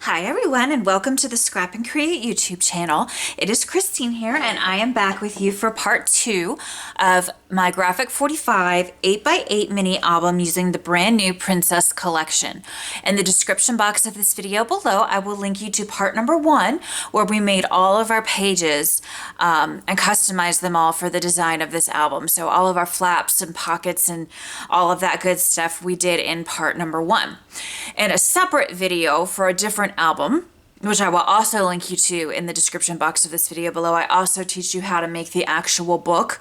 Hi everyone, and welcome to the Scrap and Create YouTube channel. It is Christine here, and I am back with you for part 2 of my Graphic 45 8x8 mini album using the brand new Princess collection. In the description box of this video below, I will link you to part number 1, where we made all of our pages and customized them all for the design of this album. So all of our flaps and pockets and all of that good stuff we did in part number 1. And a separate video for a different album, which I will also link you to in the description box of this video below. I also teach you how to make the actual book,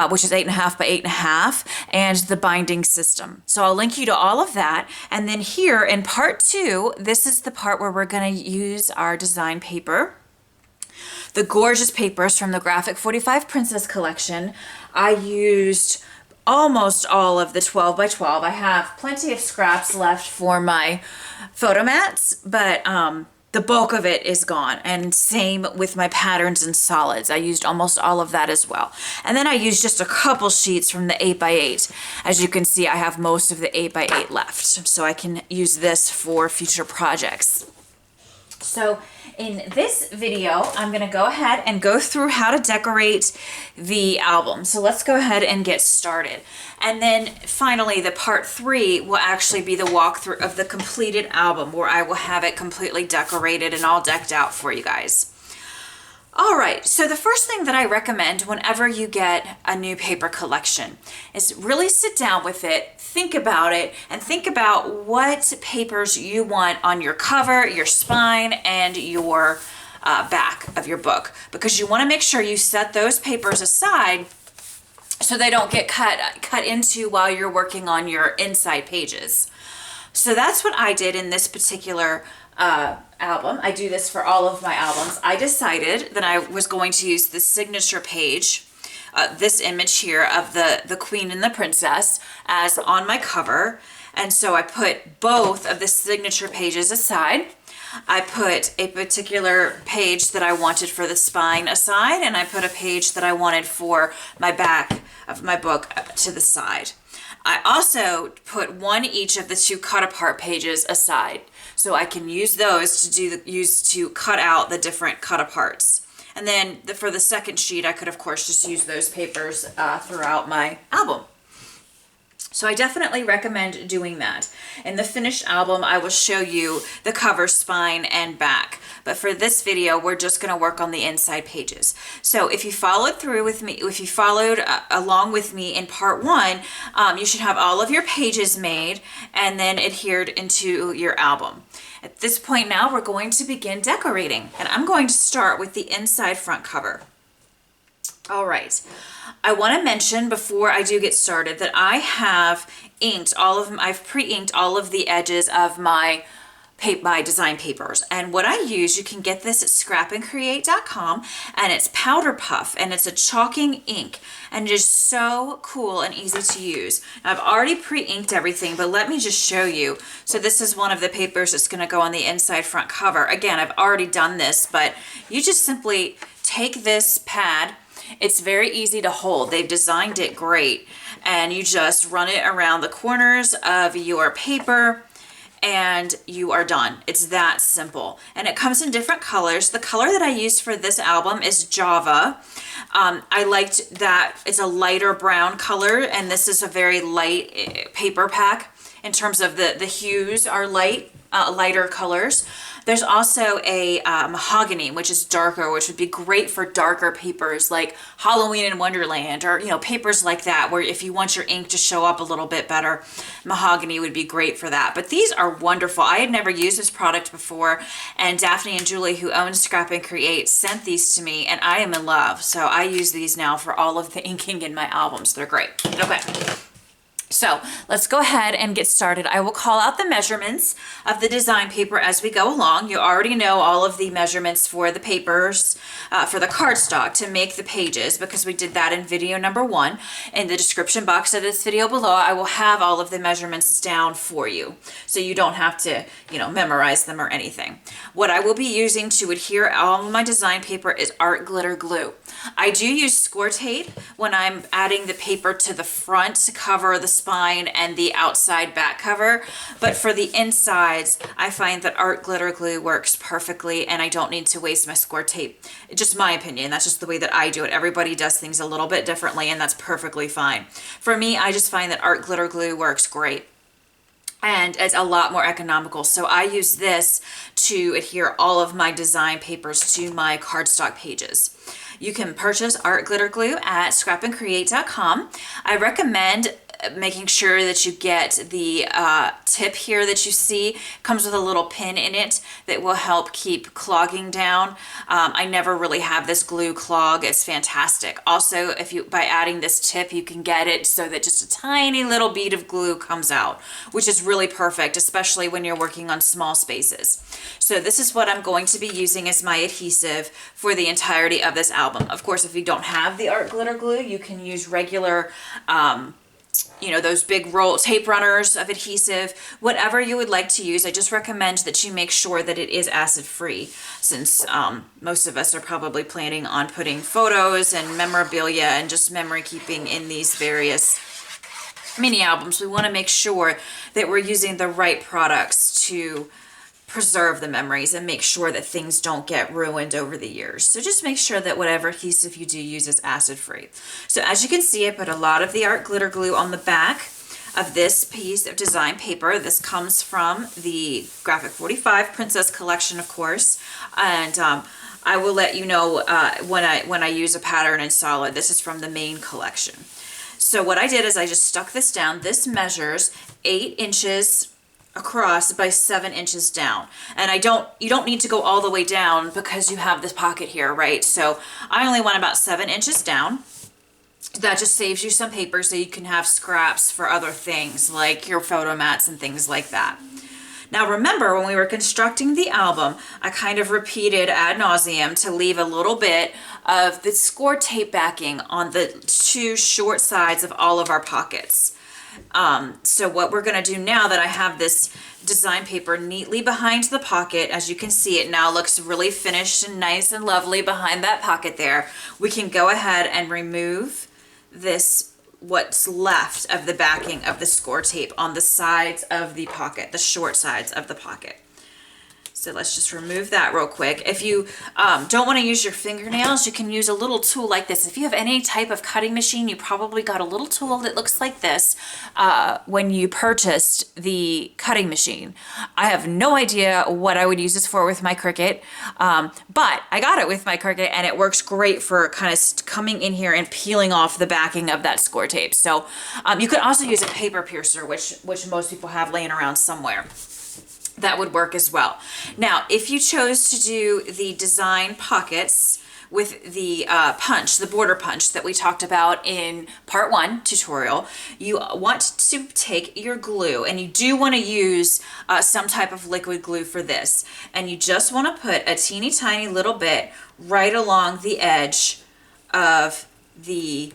which is 8.5 by 8.5, and the binding system. So I'll link you to all of that. And then here in part 2, this is the part where we're going to use our design paper. The gorgeous papers from the Graphic 45 Princess collection. I used almost all of the 12 by 12. I have plenty of scraps left for my photo mats, but the bulk of it is gone. And same with my patterns and solids. I used almost all of that as well. And then I used just a couple sheets from the 8 by 8. As you can see, I have most of the 8 by 8 left, so I can use this for future projects. So in this video, I'm going to go ahead and go through how to decorate the album. So let's go ahead and get started. And then finally, the part 3 will actually be the walkthrough of the completed album, where I will have it completely decorated and all decked out for you guys. All right, so the first thing that I recommend whenever you get a new paper collection is really sit down with it, think about it, and think about what papers you want on your cover, your spine, and your back of your book, because you want to make sure you set those papers aside so they don't get cut into while you're working on your inside pages. So that's what I did in this particular album. I do this for all of my albums. I decided that I was going to use the signature page, this image here of the Queen and the Princess, as on my cover. And so I put both of the signature pages aside. I put a particular page that I wanted for the spine aside, and I put a page that I wanted for my back of my book to the side. I also put one each of the 2 cut apart pages aside, so I can use those to cut out the different cut aparts. And then for the second sheet, I could of course just use those papers throughout my album. So I definitely recommend doing that. In the finished album, I will show you the cover, spine, and back. But for this video, we're just going to work on the inside pages. So if you followed through with me, if you followed along with me in part 1, you should have all of your pages made and then adhered into your album. At this point now, we're going to begin decorating. And I'm going to start with the inside front cover. All right. I want to mention before I do get started that I have I've pre-inked all of the edges of my design papers. And what I use, you can get this at scrapandcreate.com, and it's powder puff, and it's a chalking ink, and it is so cool and easy to use. Now, I've already pre-inked everything, but let me just show you. So this is one of the papers that's going to go on the inside front cover. Again, I've already done this, but you just simply take this pad. It's very easy to hold. They've designed it great. And you just run it around the corners of your paper and you are done. It's that simple. And it comes in different colors. The color that I used for this album is Java. I liked that it's a lighter brown color, and this is a very light paper pack. In terms of the hues are lighter colors. There's also a mahogany, which is darker, which would be great for darker papers like Halloween in Wonderland, or papers like that, where if you want your ink to show up a little bit better, mahogany would be great for that. But these are wonderful. I had never used this product before, and Daphne and Julie, who own Scrap and Create, sent these to me, and I am in love. So I use these now for all of the inking in my albums. They're great. Okay. So let's go ahead and get started. I will call out the measurements of the design paper as we go along. You already know all of the measurements for the papers, for the cardstock to make the pages, because we did that in video number 1. In the description box of this video below, I will have all of the measurements down for you, so you don't have to, memorize them or anything. What I will be using to adhere all of my design paper is art glitter glue. I do use score tape when I'm adding the paper to the front cover, the spine and the outside back cover. But for the insides, I find that art glitter glue works perfectly, and I don't need to waste my score tape. It's just my opinion. That's just the way that I do it. Everybody does things a little bit differently, and that's perfectly fine. For me, I just find that art glitter glue works great. And it's a lot more economical. So I use this to adhere all of my design papers to my cardstock pages. You can purchase art glitter glue at scrapandcreate.com. I recommend making sure that you get the tip here that you see. It comes with a little pin in it that will help keep clogging down. I never really have this glue clog. It's fantastic. Also, by adding this tip, you can get it so that just a tiny little bead of glue comes out, which is really perfect, especially when you're working on small spaces. So this is what I'm going to be using as my adhesive for the entirety of this album. Of course, if you don't have the art glitter glue, you can use regular those big roll tape runners of adhesive, whatever you would like to use. I just recommend that you make sure that it is acid free, since most of us are probably planning on putting photos and memorabilia and just memory keeping in these various mini albums. We want to make sure that we're using the right products to preserve the memories and make sure that things don't get ruined over the years. So just make sure that whatever adhesive you do use is acid free. So as you can see, I put a lot of the art glitter glue on the back of this piece of design paper. This comes from the Graphic 45 Princess collection, of course. And I will let you know when I use a pattern in solid. This is from the main collection. So what I did is I just stuck this down. This measures 8 inches across by 7 inches down. And you don't need to go all the way down because you have this pocket here, right? So I only went about 7 inches down. That just saves you some paper so you can have scraps for other things like your photo mats and things like that. Now remember, when we were constructing the album, I kind of repeated ad nauseum to leave a little bit of the score tape backing on the 2 short sides of all of our pockets. So what we're going to do now that I have this design paper neatly behind the pocket, as you can see, it now looks really finished and nice and lovely behind that pocket there. We can go ahead and remove this, what's left of the backing of the score tape on the sides of the pocket, the short sides of the pocket. So let's just remove that real quick. If you don't want to use your fingernails, you can use a little tool like this. If you have any type of cutting machine, you probably got a little tool that looks like this when you purchased the cutting machine. I have no idea what I would use this for with my Cricut, but I got it with my Cricut and it works great for kind of coming in here and peeling off the backing of that score tape. So you could also use a paper piercer, which most people have laying around somewhere. That would work as well. Now, if you chose to do the design pockets with the punch, the border punch that we talked about in part 1 tutorial, you want to take your glue, and you do want to use some type of liquid glue for this. And you just want to put a teeny tiny little bit right along the edge of the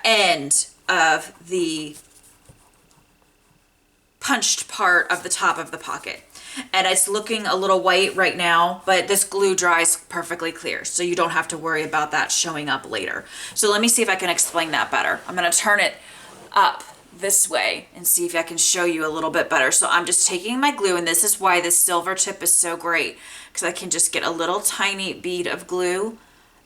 end of the punched part of the top of the pocket. And it's looking a little white right now, but this glue dries perfectly clear, so you don't have to worry about that showing up later. So let me see if I can explain that better. I'm going to turn it up this way and see if I can show you a little bit better. So I'm just taking my glue, and this is why this silver tip is so great, because I can just get a little tiny bead of glue,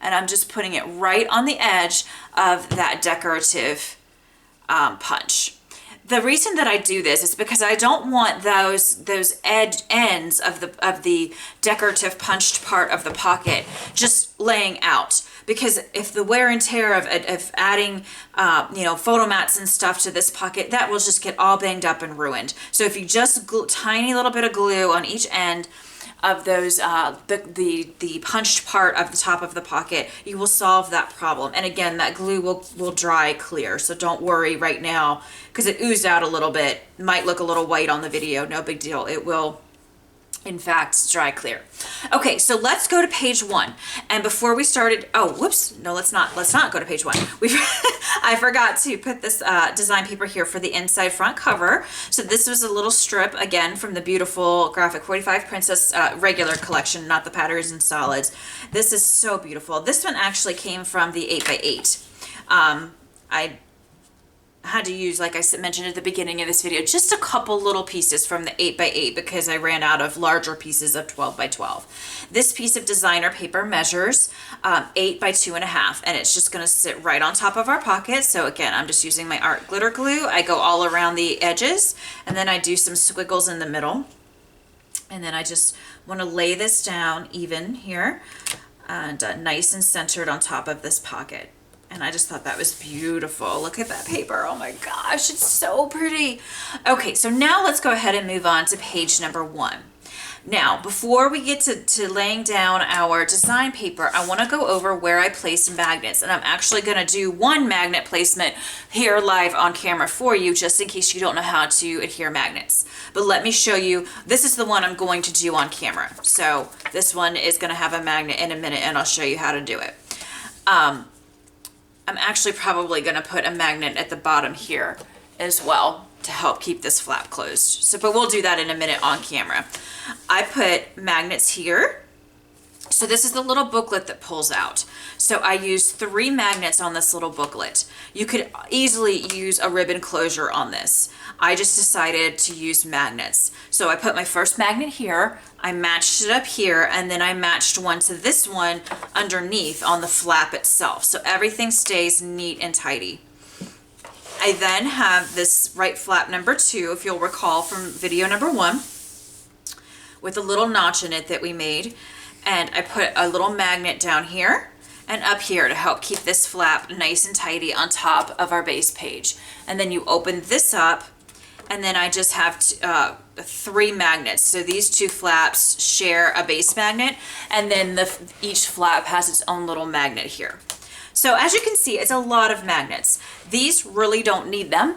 and I'm just putting it right on the edge of that decorative punch. The reason that I do this is because I don't want those ends of the decorative punched part of the pocket just laying out. Because if the wear and tear of adding photo mats and stuff to this pocket, that will just get all banged up and ruined. So if you just glue, tiny little bit of glue on each end of those the punched part of the top of the pocket, you will solve that problem. And again, that glue will dry clear, so don't worry right now, because it oozed out a little bit. Might look a little white on the video, no big deal. It will in fact dry clear. Okay, so let's go to page 1. And before we started, oh whoops, no, let's not go to page 1. I forgot to put this design paper here for the inside front cover. So this was a little strip, again, from the beautiful Graphic 45 Princess regular collection, not the patterns and solids. This is so beautiful. This one actually came from the 8x8. had to use, like I mentioned at the beginning of this video, just a couple little pieces from the 8x8 because I ran out of larger pieces of 12x12. This piece of designer paper measures 8 by 2.5, and it's just going to sit right on top of our pocket. So again, I'm just using my art glitter glue. I go all around the edges, and then I do some squiggles in the middle. And then I just want to lay this down even here and nice and centered on top of this pocket. And I just thought that was beautiful. Look at that paper. Oh my gosh, it's so pretty. Okay, so now let's go ahead and move on to page number 1. Now, before we get to laying down our design paper, I want to go over where I place magnets. And I'm actually going to do one magnet placement here live on camera for you, just in case you don't know how to adhere magnets. But let me show you. This is the one I'm going to do on camera. So this one is going to have a magnet in a minute, and I'll show you how to do it. I'm actually probably going to put a magnet at the bottom here as well to help keep this flap closed. So, but we'll do that in a minute on camera. I put magnets here. So this is the little booklet that pulls out. So I use 3 magnets on this little booklet. You could easily use a ribbon closure on this. I just decided to use magnets. So I put my first magnet here, I matched it up here, and then I matched one to this one underneath on the flap itself. So everything stays neat and tidy. I then have this right flap number 2, if you'll recall from video number 1, with a little notch in it that we made. And I put a little magnet down here and up here to help keep this flap nice and tidy on top of our base page. And then you open this up, and then I just have 3 magnets. So these 2 flaps share a base magnet, and then each flap has its own little magnet here. So as you can see, it's a lot of magnets. These really don't need them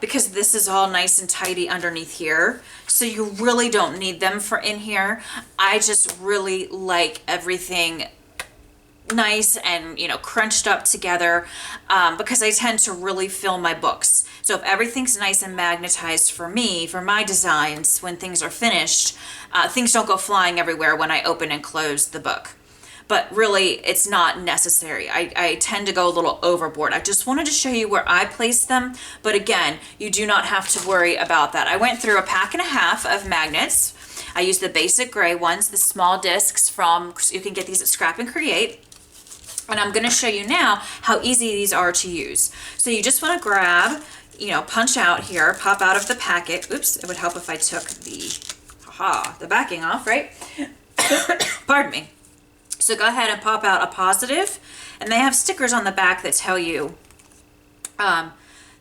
because this is all nice and tidy underneath here. So you really don't need them for in here. I just really like everything nice and, you know, crunched up together because I tend to really fill my books. So if everything's nice and magnetized for me, for my designs, when things are finished, things don't go flying everywhere when I open and close the book. But really, it's not necessary. I tend to go a little overboard. I just wanted to show you where I place them. But again, you do not have to worry about that. I went through a pack and a half of magnets. I used the basic gray ones, the small discs from, you can get these at Scrap and Create. And I'm going to show you now how easy these are to use. So you just want to grab, you know, punch out here, pop out of the packet. Oops, it would help if I took the backing off, right? Pardon me. So go ahead and pop out a positive, and they have stickers on the back that tell you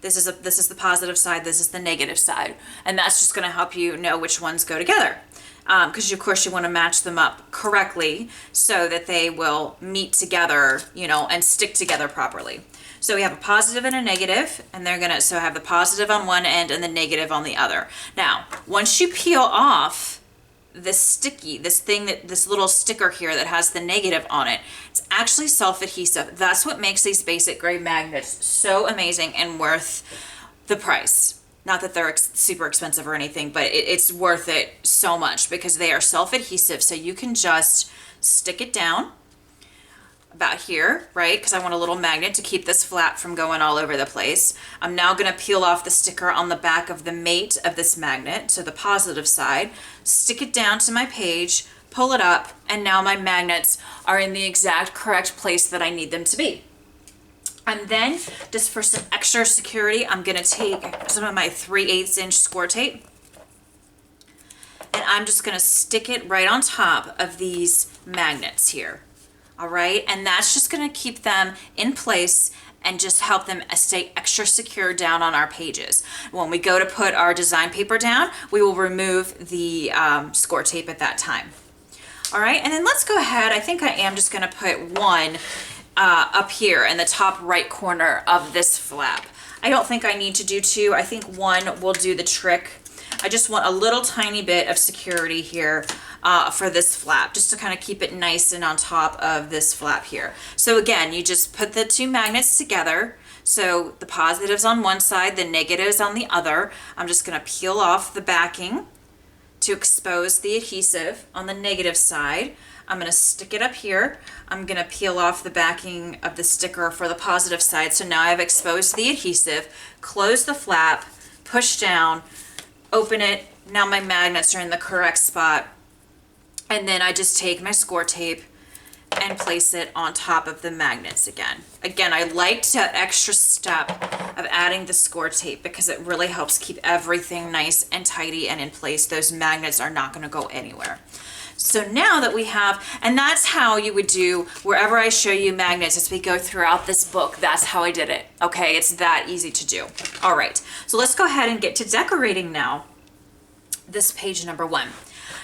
this is the positive side, this is the negative side, and that's just going to help you know which ones go together. Because of course you want to match them up correctly so that they will meet together, you know, and stick together properly. So we have a positive and a negative, and they're gonna so have the positive on one end and the negative on the other. Now, once you peel off this little sticker here that has the negative on it, it's actually self-adhesive. That's what makes these basic gray magnets so amazing and worth the price. Not that they're super expensive or anything, but it's worth it so much because they are self-adhesive. So you can just stick it down about here, right? Because I want a little magnet to keep this flap from going all over the place. I'm now going to peel off the sticker on the back of the mate of this magnet, so the positive side, stick it down to my page, pull it up, and now my magnets are in the exact correct place that I need them to be. And then, just for some extra security, I'm going to take some of my 3/8 inch score tape, and I'm just going to stick it right on top of these magnets here. All right, and that's just going to keep them in place and just help them stay extra secure down on our pages. When we go to put our design paper down, we will remove the score tape at that time. All right, and then let's go ahead. I think I am just going to put one up here in the top right corner of this flap. I don't think I need to do 2. I think 1 will do the trick. I just want a little tiny bit of security here for this flap, just to kind of keep it nice and on top of this flap here. So again, you just put the 2 magnets together. So the positives on one side, the negatives on the other. I'm just going to peel off the backing to expose the adhesive on the negative side. I'm going to stick it up here. I'm going to peel off the backing of the sticker for the positive side. So now I've exposed the adhesive, close the flap, push down, open it. Now my magnets are in the correct spot. And then I just take my score tape and place it on top of the magnets again. Again, I liked that extra step of adding the score tape because it really helps keep everything nice and tidy and in place. Those magnets are not going to go anywhere. So now that we have, and that's how you would do wherever I show you magnets as we go throughout this book, that's how I did it. Okay, it's that easy to do. All right, so let's go ahead and get to decorating now. This page number 1.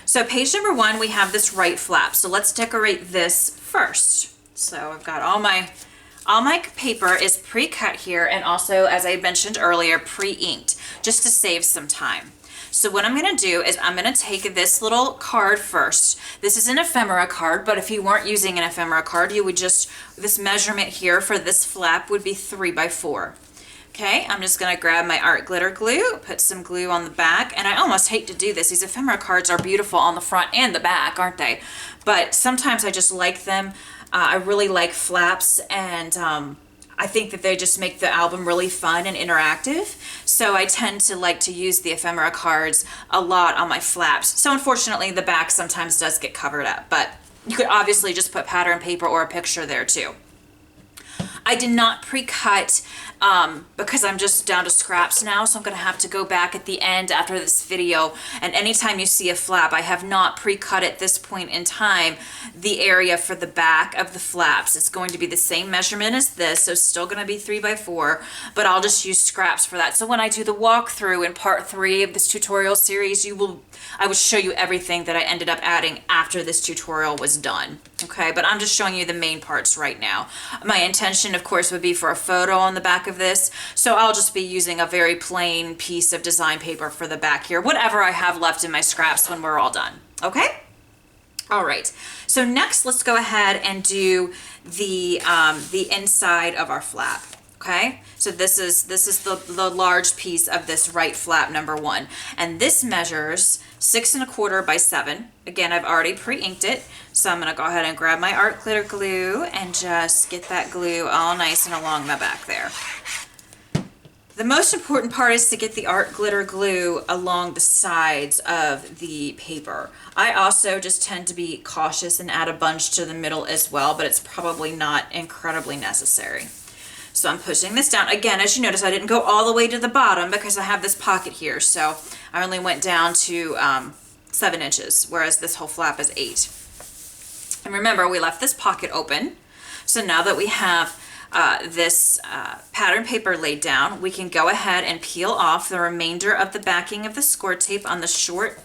So page number 1, we have this right flap. So let's decorate this first. So I've got all my paper is pre-cut here, and also, as I mentioned earlier, pre-inked, just to save some time. So what I'm going to do is I'm going to take this little card first. This is an ephemera card, but if you weren't using an ephemera card, you would just, this measurement here for this flap would be 3 by 4. Okay, I'm just going to grab my art glitter glue, put some glue on the back, and I almost hate to do this. These ephemera cards are beautiful on the front and the back, aren't they? But sometimes I just like them. I really like flaps, and I think that they just make the album really fun and interactive. So I tend to like to use the ephemera cards a lot on my flaps. So unfortunately, the back sometimes does get covered up, but you could obviously just put pattern paper or a picture there too. I did not pre-cut because I'm just down to scraps now, so I'm going to have to go back at the end after this video, and anytime you see a flap, I have not pre-cut at this point in time the area for the back of the flaps. It's going to be the same measurement as this, so it's still going to be 3 by 4, but I'll just use scraps for that. So when I do the walkthrough in part 3 of this tutorial series, I will show you everything that I ended up adding after this tutorial was done. Okay, but I'm just showing you the main parts right now. My intention, of course, would be for a photo on the back of this, so I'll just be using a very plain piece of design paper for the back here, whatever I have left in my scraps when we're all done. Okay? All right, so next let's go ahead and do the inside of our flap. Okay, so this is the large piece of this right flap number 1, and this measures 6 1/4 by 7. Again, I've already pre-inked it, so I'm going to go ahead and grab my art glitter glue and just get that glue all nice and along my back there. The most important part is to get the art glitter glue along the sides of the paper. I also just tend to be cautious and add a bunch to the middle as well, but it's probably not incredibly necessary. So I'm pushing this down. Again, as you notice, I didn't go all the way to the bottom because I have this pocket here. So I only went down to 7 inches, whereas this whole flap is 8. And remember, we left this pocket open. So now that we have this pattern paper laid down, we can go ahead and peel off the remainder of the backing of the score tape on the short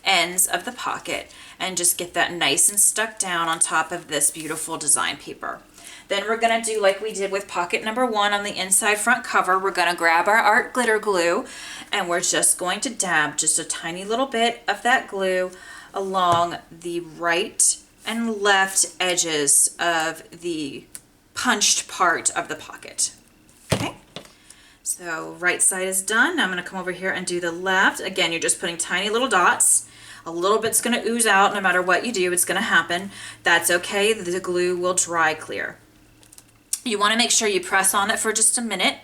ends of the pocket and just get that nice and stuck down on top of this beautiful design paper. Then we're going to do like we did with pocket number 1 on the inside front cover. We're going to grab our art glitter glue, and we're just going to dab just a tiny little bit of that glue along the right and left edges of the punched part of the pocket. Okay, so right side is done. Now I'm going to come over here and do the left. Again, you're just putting tiny little dots. A little bit's going to ooze out no matter what you do. It's going to happen. That's okay. The glue will dry clear. You want to make sure you press on it for just a minute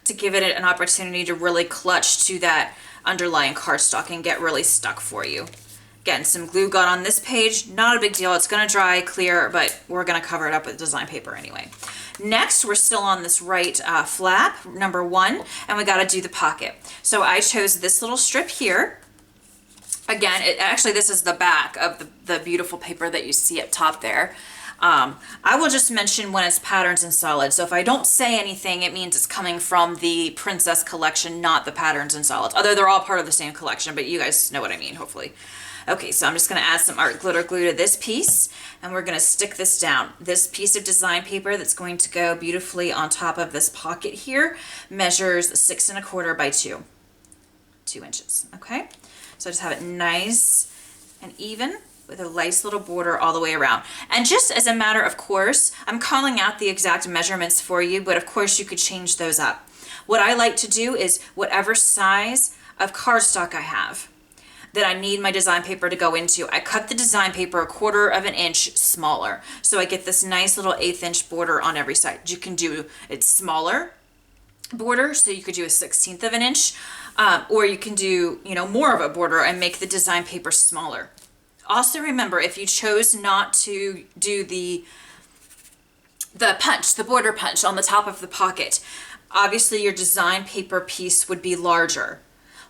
to give it an opportunity to really clutch to that underlying cardstock and get really stuck for you. Again, some glue got on this page, not a big deal. It's going to dry clear, but we're going to cover it up with design paper anyway. Next, we're still on this right flap, number 1, and we got to do the pocket. So I chose this little strip here. Again, actually this is the back of the beautiful paper that you see up top there. I will just mention when it's patterns and solids. So if I don't say anything, it means it's coming from the Princess collection, not the patterns and solids. Although they're all part of the same collection, but you guys know what I mean, hopefully. Okay, so I'm just going to add some art glitter glue to this piece, and we're going to stick this down. This piece of design paper that's going to go beautifully on top of this pocket here measures 6 1/4 by 2 inches. Okay, so just have it nice and even, with a nice little border all the way around. And just as a matter of course, I'm calling out the exact measurements for you, but of course you could change those up. What I like to do is whatever size of cardstock I have, that I need my design paper to go into, I cut the design paper 1/4 of an inch smaller. So I get this nice little 1/8 inch border on every side. You can do it smaller border, so you could do a 1/16 of an inch, or you can do, you know, more of a border and make the design paper smaller. Also remember, if you chose not to do the punch, the border punch on the top of the pocket, obviously your design paper piece would be larger.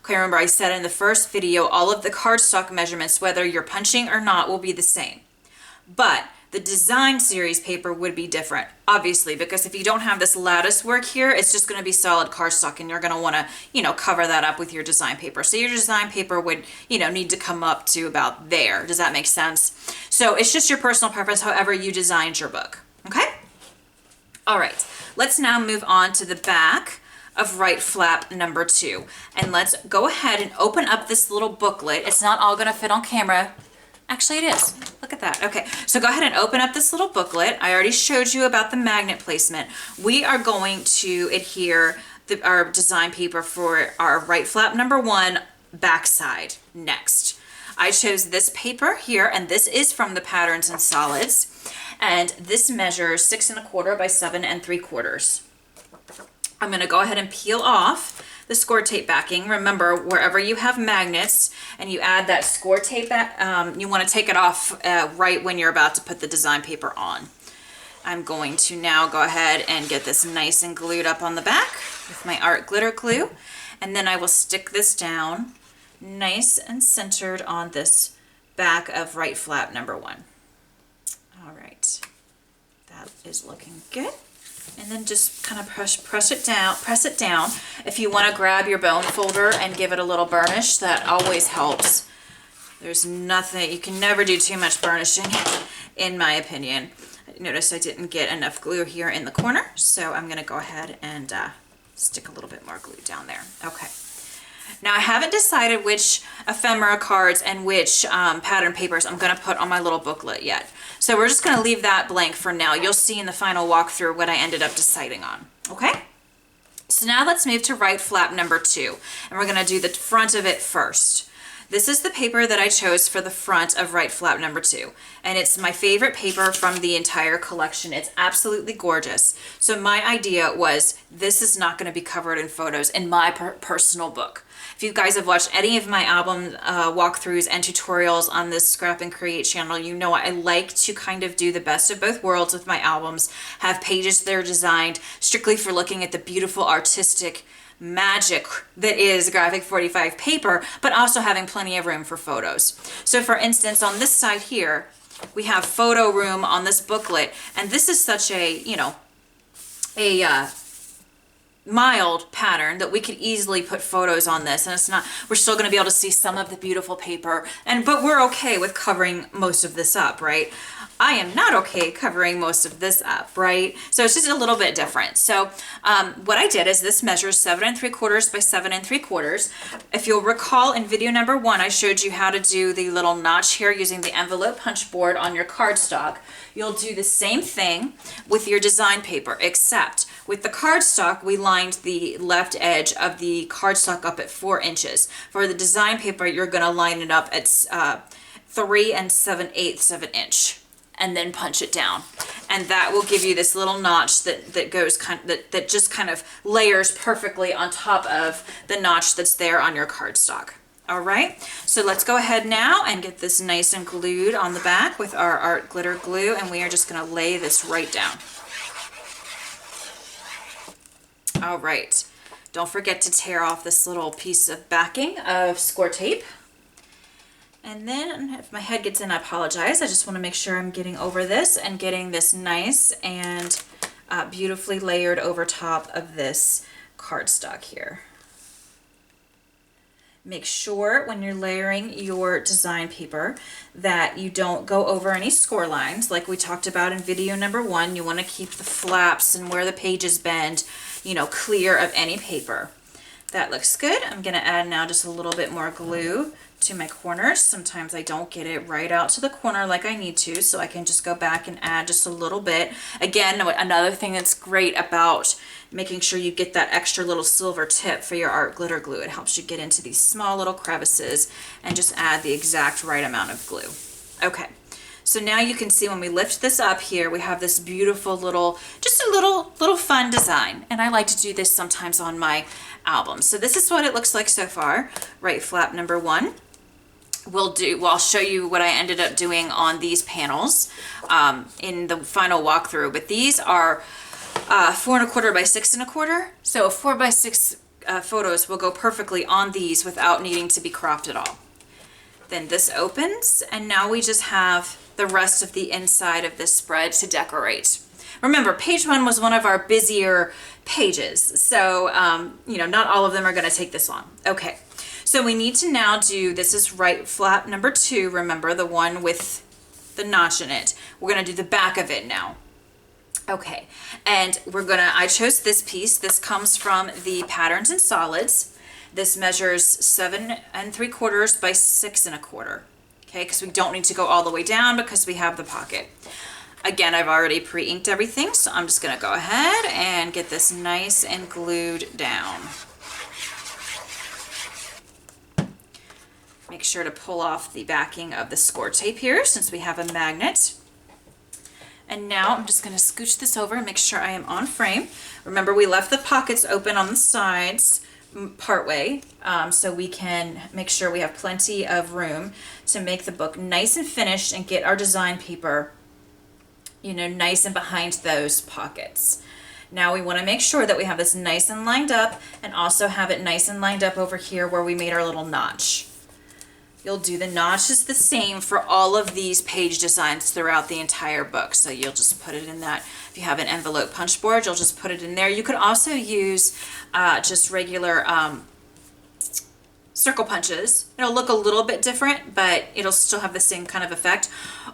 Okay, remember I said in the first video, all of the cardstock measurements, whether you're punching or not, will be the same. But the design series paper would be different, obviously, because if you don't have this lattice work here, it's just going to be solid cardstock, and you're going to want to, you know, cover that up with your design paper. So your design paper would, you know, need to come up to about there. Does that make sense? So it's just your personal preference, however you designed your book. Okay? All right, let's now move on to the back of right flap number 2. And let's go ahead and open up this little booklet. It's not all going to fit on camera. Actually, it is. Look at that. Okay, so go ahead and open up this little booklet. I already showed you about the magnet placement. We are going to adhere our design paper for our right flap number 1 backside next. I chose this paper here, and this is from the Patterns and Solids. And this measures 6 1/4 by 7 3/4. I'm going to go ahead and peel off the score tape backing. Remember, wherever you have magnets and you add that score tape back, you want to take it off right when you're about to put the design paper on. I'm going to now go ahead and get this nice and glued up on the back with my art glitter glue. And then I will stick this down nice and centered on this back of right flap number 1. All right, that is looking good. And then just kind of press it down. If you want to grab your bone folder and give it a little burnish, that always helps. There's nothing, you can never do too much burnishing, in my opinion. Notice I didn't get enough glue here in the corner, so I'm going to go ahead and stick a little bit more glue down there. Okay. Now I haven't decided which ephemera cards and which pattern papers I'm going to put on my little booklet yet. So we're just going to leave that blank for now. You'll see in the final walkthrough what I ended up deciding on. Okay? So now let's move to right flap number 2. And we're going to do the front of it first. This is the paper that I chose for the front of right flap number 2. And it's my favorite paper from the entire collection. It's absolutely gorgeous. So my idea was this is not going to be covered in photos in my personal book. If you guys have watched any of my album walkthroughs and tutorials on this Scrap and Create channel, you know I like to kind of do the best of both worlds with my albums, have pages that are designed strictly for looking at the beautiful artistic magic that is graphic 45 paper, but also having plenty of room for photos. So for instance, on this side here, we have photo room on this booklet, and this is such a, you know, a mild pattern that we could easily put photos on this, and it's not, we're still going to be able to see some of the beautiful paper, but we're okay with covering most of this up, right? I am not okay covering most of this up, right? So it's just a little bit different. So what I did is this measures 7 3/4 by 7 3/4. If you'll recall in video number 1, I showed you how to do the little notch here using the envelope punch board on your cardstock. You'll do the same thing with your design paper, except with the cardstock, we lined the left edge of the cardstock up at 4 inches. For the design paper, you're going to line it up at 3 7/8 of an inch, and then punch it down. And that will give you this little notch that goes that just kind of layers perfectly on top of the notch that's there on your cardstock. All right, so let's go ahead now and get this nice and glued on the back with our art glitter glue, and we are just going to lay this right down. All right, don't forget to tear off this little piece of backing of score tape. And then if my head gets in, I apologize. I just want to make sure I'm getting over this and getting this nice and beautifully layered over top of this cardstock here. Make sure when you're layering your design paper that you don't go over any score lines like we talked about in video number 1. You want to keep the flaps and where the pages bend, you know, clear of any paper. That looks good. I'm gonna add now just a little bit more glue to my corners. Sometimes I don't get it right out to the corner like I need to, so I can just go back and add just a little bit. Again, another thing that's great about making sure you get that extra little silver tip for your art glitter glue. It helps you get into these small little crevices and just add the exact right amount of glue. Okay. So now you can see when we lift this up here, we have this beautiful little, just a little fun design. And I like to do this sometimes on my albums. So this is what it looks like so far. Right flap number 1. I'll show you what I ended up doing on these panels in the final walkthrough. But these are 4 1/4 by 6 1/4. So 4 by 6 photos will go perfectly on these without needing to be cropped at all. Then this opens, and now we just have the rest of the inside of this spread to decorate. Remember, page 1 was one of our busier pages, so you know, not all of them are going to take this long. Okay, so we need to now do, this is right flap number 2, remember, the one with the notch in it. We're going to do the back of it now. Okay, and I chose this piece. This comes from the Patterns and Solids. This measures 7 3/4 by 6 1/4. Okay, because we don't need to go all the way down because we have the pocket. Again, I've already pre-inked everything, so I'm just gonna go ahead and get this nice and glued down. Make sure to pull off the backing of the score tape here since we have a magnet. And now I'm just gonna scooch this over and make sure I am on frame. Remember, we left the pockets open on the sides partway, so we can make sure we have plenty of room to make the book nice and finished and get our design paper, you know, nice and behind those pockets. Now we want to make sure that we have this nice and lined up, and also have it nice and lined up over here where we made our little notch. You'll do the notches the same for all of these page designs throughout the entire book. So you'll just put it in that. If you have an envelope punch board, you'll just put it in there. You could also use just regular circle punches. It'll look a little bit different, but it'll still have the same kind of effect.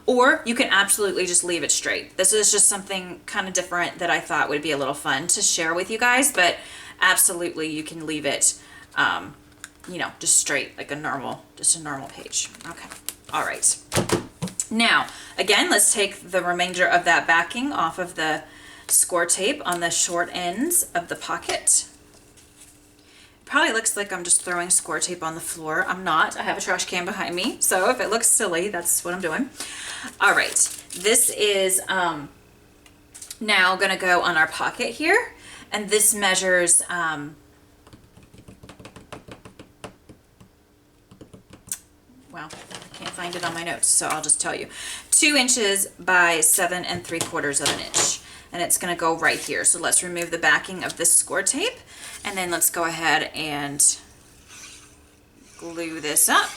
Or you can absolutely just leave it straight. This is just something kind of different that I thought would be a little fun to share with you guys, but absolutely you can leave it you know, just straight, like just a normal page. Okay, all right. Now, again, let's take the remainder of that backing off of the score tape on the short ends of the pocket. It probably looks like I'm just throwing score tape on the floor. I'm not. I have a trash can behind me, so if it looks silly, that's what I'm doing. All right, this is now gonna go on our pocket here, and this measures well, I can't find it on my notes, so I'll just tell you. 2 inches by 7 3/4 of an inch. And it's gonna go right here. So let's remove the backing of this score tape, and then let's go ahead and glue this up.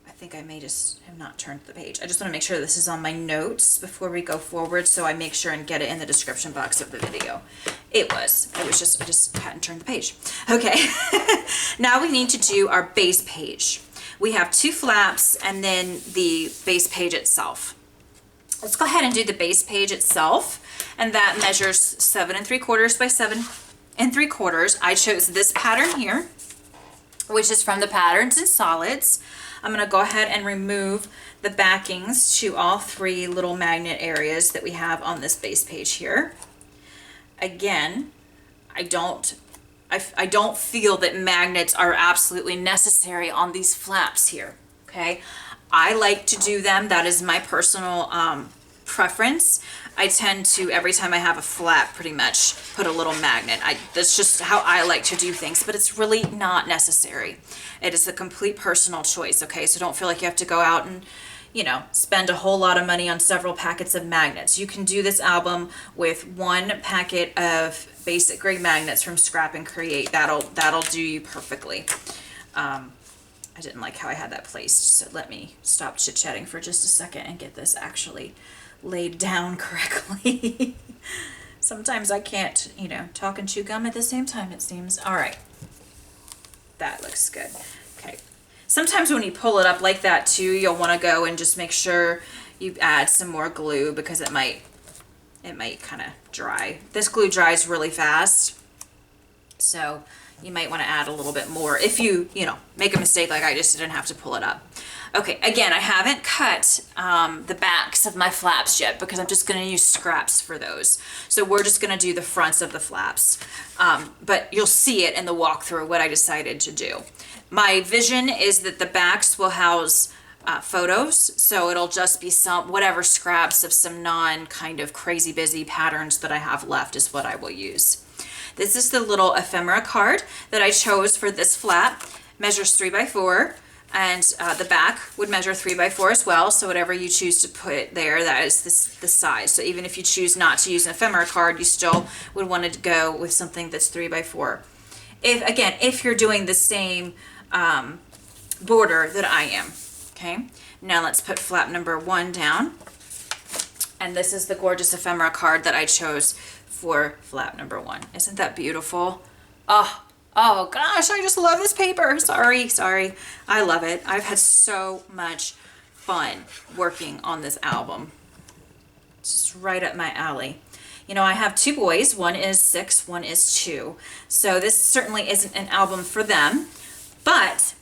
I think I may just have not turned the page. I just want to make sure this is on my notes before we go forward, so I make sure and get it in the description box of the video. It was just, I just hadn't turned the page. Okay, now we need to do our base page. We have 2 flaps and then the base page itself. Let's go ahead and do the base page itself, and that measures 7 3/4 by 7 3/4. I chose this pattern here, which is from the Patterns and Solids. I'm going to go ahead and remove the backings to all 3 little magnet areas that we have on this base page here. Again, I don't feel that magnets are absolutely necessary on these flaps here, okay? I like to do them. That is my personal preference. I tend to, every time I have a flap, pretty much put a little magnet. That's just how I like to do things, but it's really not necessary. It is a complete personal choice, okay? So don't feel like you have to go out and, you know, spend a whole lot of money on several packets of magnets. You can do this album with 1 packet of basic grade magnets from Scrap and Create. That'll do you perfectly. I didn't like how I had that placed, so let me stop chit-chatting for just a second and get this actually laid down correctly. Sometimes I can't, you know, talk and chew gum at the same time, it seems. All right, that looks good. Okay, sometimes when you pull it up like that too, you'll want to go and just make sure you add some more glue, because it might kind of dry. This glue dries really fast, So you might want to add a little bit more if you make a mistake like I just didn't have to pull it up. Okay, again, I haven't cut the backs of my flaps yet because I'm just going to use scraps for those. So we're just going to do the fronts of the flaps. But you'll see it in the walkthrough what I decided to do. My vision is that the backs will house photos, so it'll just be some whatever scraps of some non kind of crazy busy patterns that I have left is what I will use. This is the little ephemera card that I chose for this flap. Measures 3 by 4, and the back would measure 3 by 4 as well. So whatever you choose to put there, that is the size. So even if you choose not to use an ephemera card, you still would want to go with something that's 3 by 4. If you're doing the same border that I am. Okay, now let's put flap number 1 down. And this is the gorgeous ephemera card that I chose for flap number 1. Isn't that beautiful? Oh gosh, I just love this paper. Sorry. I love it. I've had so much fun working on this album. It's just right up my alley. You know, I have 2 boys. One is 6, one is 2. So this certainly isn't an album for them, but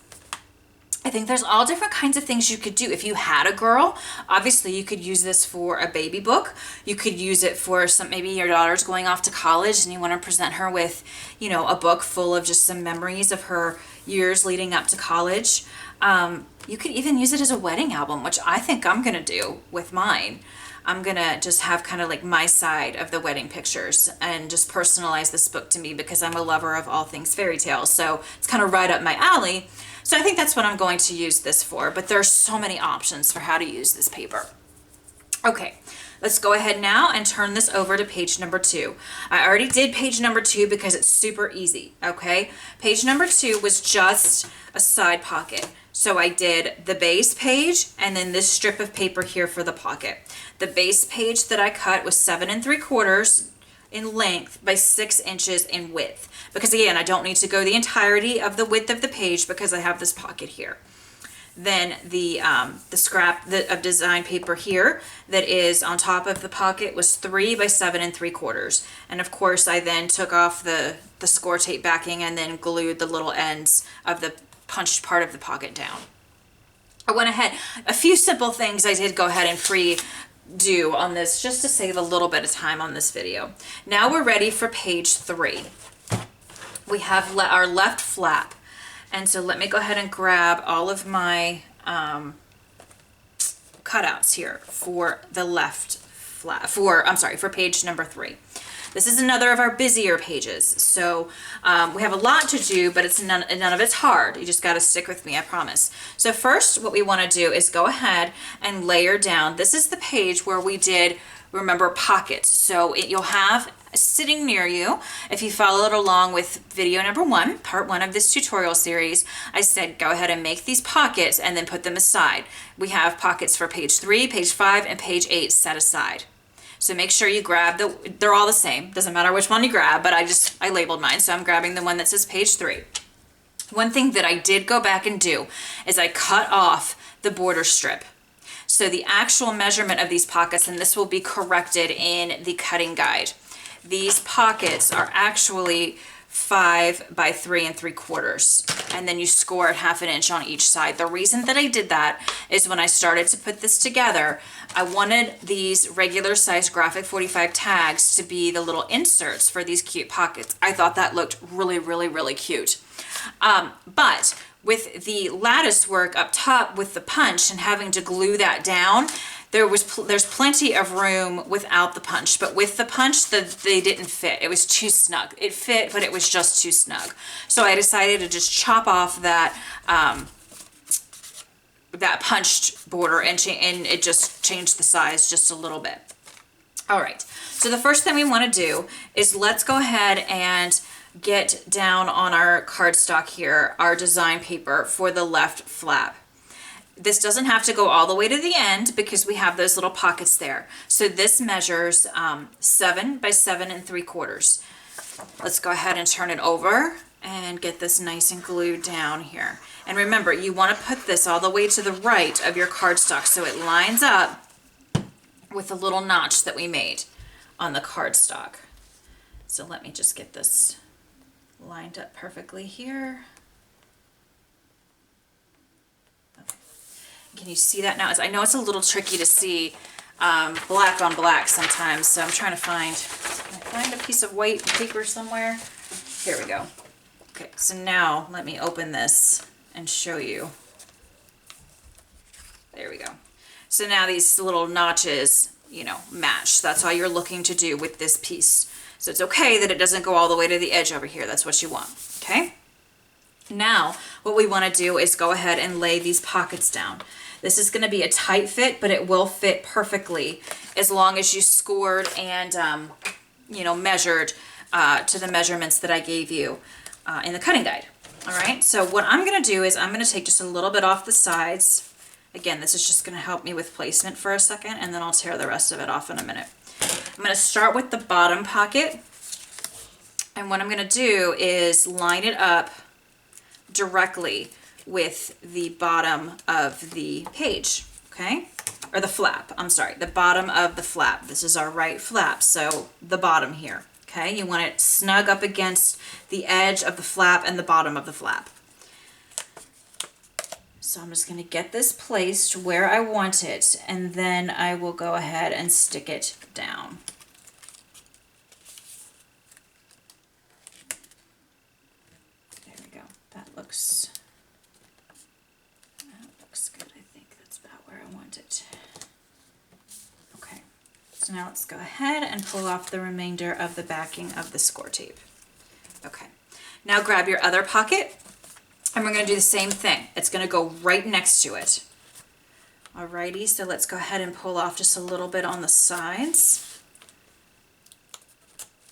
I think there's all different kinds of things you could do. If you had a girl, obviously you could use this for a baby book. You could use it for maybe your daughter's going off to college and you want to present her with, a book full of just some memories of her years leading up to college. You could even use it as a wedding album, which I think I'm going to do with mine. I'm going to just have kind of like my side of the wedding pictures and just personalize this book to me because I'm a lover of all things fairy tales. So it's kind of right up my alley. So I think that's what I'm going to use this for, but there's so many options for how to use this paper. Okay, let's go ahead now and turn this over to page number 2. I already did page number 2 because it's super easy, okay? Page number 2 was just a side pocket. So I did the base page and then this strip of paper here for the pocket. The base page that I cut was 7 3/4 in length by 6 inches in width. Because again, I don't need to go the entirety of the width of the page because I have this pocket here. Then the scrap of design paper here that is on top of the pocket was 3 by 7 3/4. And of course I then took off the score tape backing and then glued the little ends of the punched part of the pocket down. I went ahead, a few simple things I did go ahead and do on this just to save a little bit of time on this video. Now we're ready for page 3. We have our left flap. And so let me go ahead and grab all of my cutouts here for the left flap, for page number 3. This is another of our busier pages. So we have a lot to do, but none of it's hard. You just got to stick with me, I promise. So first, what we want to do is go ahead and layer down. This is the page where we did, remember, pockets. So you'll have sitting near you, if you followed along with video number 1, part 1 of this tutorial series, I said go ahead and make these pockets and then put them aside. We have pockets for page 3, page 5, and page 8 set aside. So make sure you grab they're all the same. Doesn't matter which one you grab, but I labeled mine, so I'm grabbing the one that says page 3. One thing that I did go back and do is I cut off the border strip. So the actual measurement of these pockets, and this will be corrected in the cutting guide. These pockets are actually 5 by 3 3/4, and then you score it 1/2 inch on each side. The reason that I did that is when I started to put this together, I wanted these regular size graphic 45 tags to be the little inserts for these cute pockets. I thought that looked really, really, really cute. But with the lattice work up top with the punch and having to glue that down, there's plenty of room without the punch, but with the punch, they didn't fit. It was too snug. It fit, but it was just too snug. So I decided to just chop off that punched border and it just changed the size just a little bit. All right, so the first thing we want to do is let's go ahead and get down on our cardstock here, our design paper for the left flap. This doesn't have to go all the way to the end because we have those little pockets there. So this measures 7 by 7 3/4. Let's go ahead and turn it over and get this nice and glued down here. And remember, you want to put this all the way to the right of your cardstock so it lines up with the little notch that we made on the cardstock. So let me just get this lined up perfectly here. Okay. Can you see that now? I know it's a little tricky to see black on black sometimes, so I'm trying to find a piece of white paper somewhere. Here we go. Okay, so now let me open this and show you. There we go. So now these little notches, you know, match. That's all you're looking to do with this piece. So it's okay that it doesn't go all the way to the edge over here. That's what you want, okay? Now, what we want to do is go ahead and lay these pockets down. This is going to be a tight fit, but it will fit perfectly as long as you scored and, you know, measured to the measurements that I gave you in the cutting guide. All right, so what I'm going to do is I'm going to take just a little bit off the sides. Again, this is just going to help me with placement for a second, and then I'll tear the rest of it off in a minute. I'm going to start with the bottom pocket, and what I'm going to do is line it up directly with the bottom of the page, okay? Or the flap, I'm sorry, the bottom of the flap. This is our right flap, so the bottom here, okay? You want it snug up against the edge of the flap and the bottom of the flap. So I'm just going to get this placed where I want it, and then I will go ahead and stick it down. There we go. That looks good. I think that's about where I want it. Okay. So now let's go ahead and pull off the remainder of the backing of the score tape. Okay. Now grab your other pocket. And we're going to do the same thing. It's going to go right next to it. Alrighty, so let's go ahead and pull off just a little bit on the sides.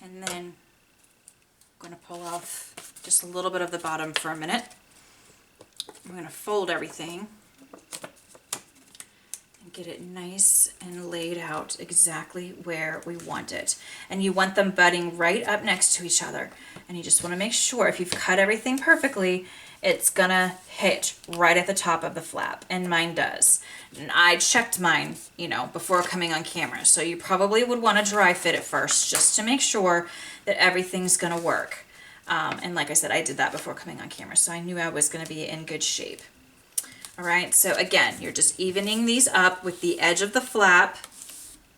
And then I'm going to pull off just a little bit of the bottom for a minute. I'm going to fold everything and get it nice and laid out exactly where we want it. And you want them butting right up next to each other. And you just want to make sure if you've cut everything perfectly, it's gonna hit right at the top of the flap, and mine does. And I checked mine, you know, before coming on camera, so you probably would want to dry fit it first just to make sure that everything's gonna work. And like I said, I did that before coming on camera, so I knew I was gonna be in good shape. All right, so again, you're just evening these up with the edge of the flap,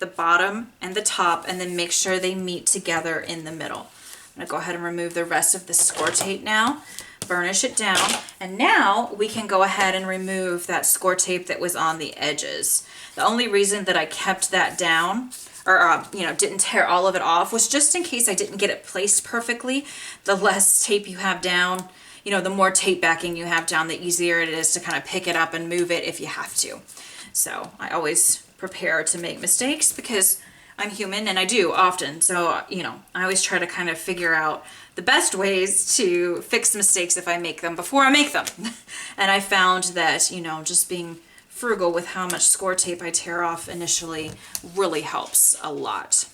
the bottom and the top, and then make sure they meet together in the middle. I'm gonna go ahead and remove the rest of the score tape now. Burnish it down, and now we can go ahead and remove that score tape that was on the edges. The only reason that I kept that down, or you know, didn't tear all of it off, was just in case I didn't get it placed perfectly. The less tape you have down, you know, the more tape backing you have down, the easier it is to kind of pick it up and move it if you have to. So I always prepare to make mistakes because I'm human and I do often. So, you know, I always try to kind of figure out the best ways to fix mistakes if I make them before I make them. And I found that, you know, just being frugal with how much score tape I tear off initially really helps a lot.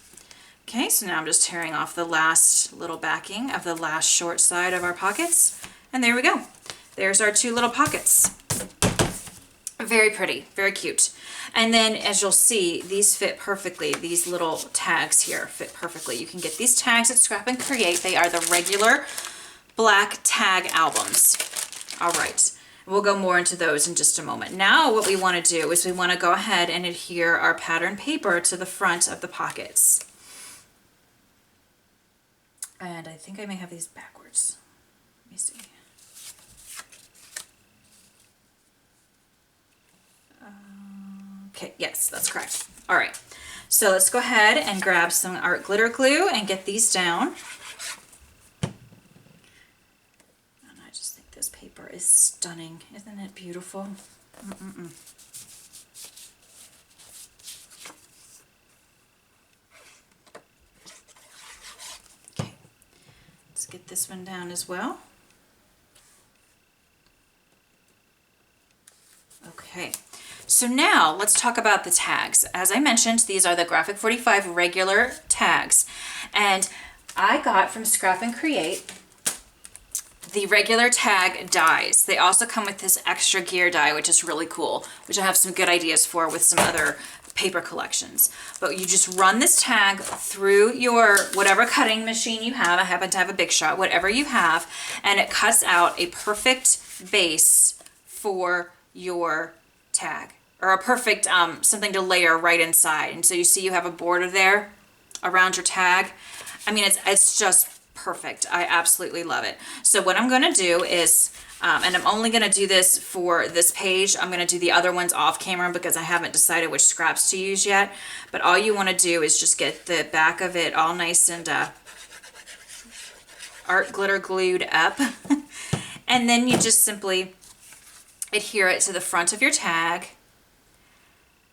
Okay, so now I'm just tearing off the last little backing of the last short side of our pockets. And there we go. There's our two little pockets. Very pretty, very cute. And then as you'll see, these fit perfectly. These little tags here fit perfectly. You can get these tags at Scrap and Create. They are the regular black tag albums. All right, we'll go more into those in just a moment. Now what we want to do is we want to go ahead and adhere our pattern paper to the front of the pockets. And I think I may have these backwards. Let me see. Okay, yes, that's correct. All right, so let's go ahead and grab some art glitter glue and get these down. And I just think this paper is stunning. Isn't it beautiful? Okay, let's get this one down as well. Okay. So now let's talk about the tags. As I mentioned, these are the Graphic 45 regular tags. And I got from Scrap and Create the regular tag dies. They also come with this extra gear die, which is really cool, which I have some good ideas for with some other paper collections. But you just run this tag through your whatever cutting machine you have. I happen to have a Big Shot, whatever you have, and it cuts out a perfect base for your tag, or a perfect something to layer right inside. And so you see you have a border there around your tag. I mean, it's just perfect. I absolutely love it. So what I'm going to do is, and I'm only going to do this for this page. I'm going to do the other ones off camera because I haven't decided which scraps to use yet. But all you want to do is just get the back of it all nice and art glitter glued up. And then you just simply adhere it to the front of your tag.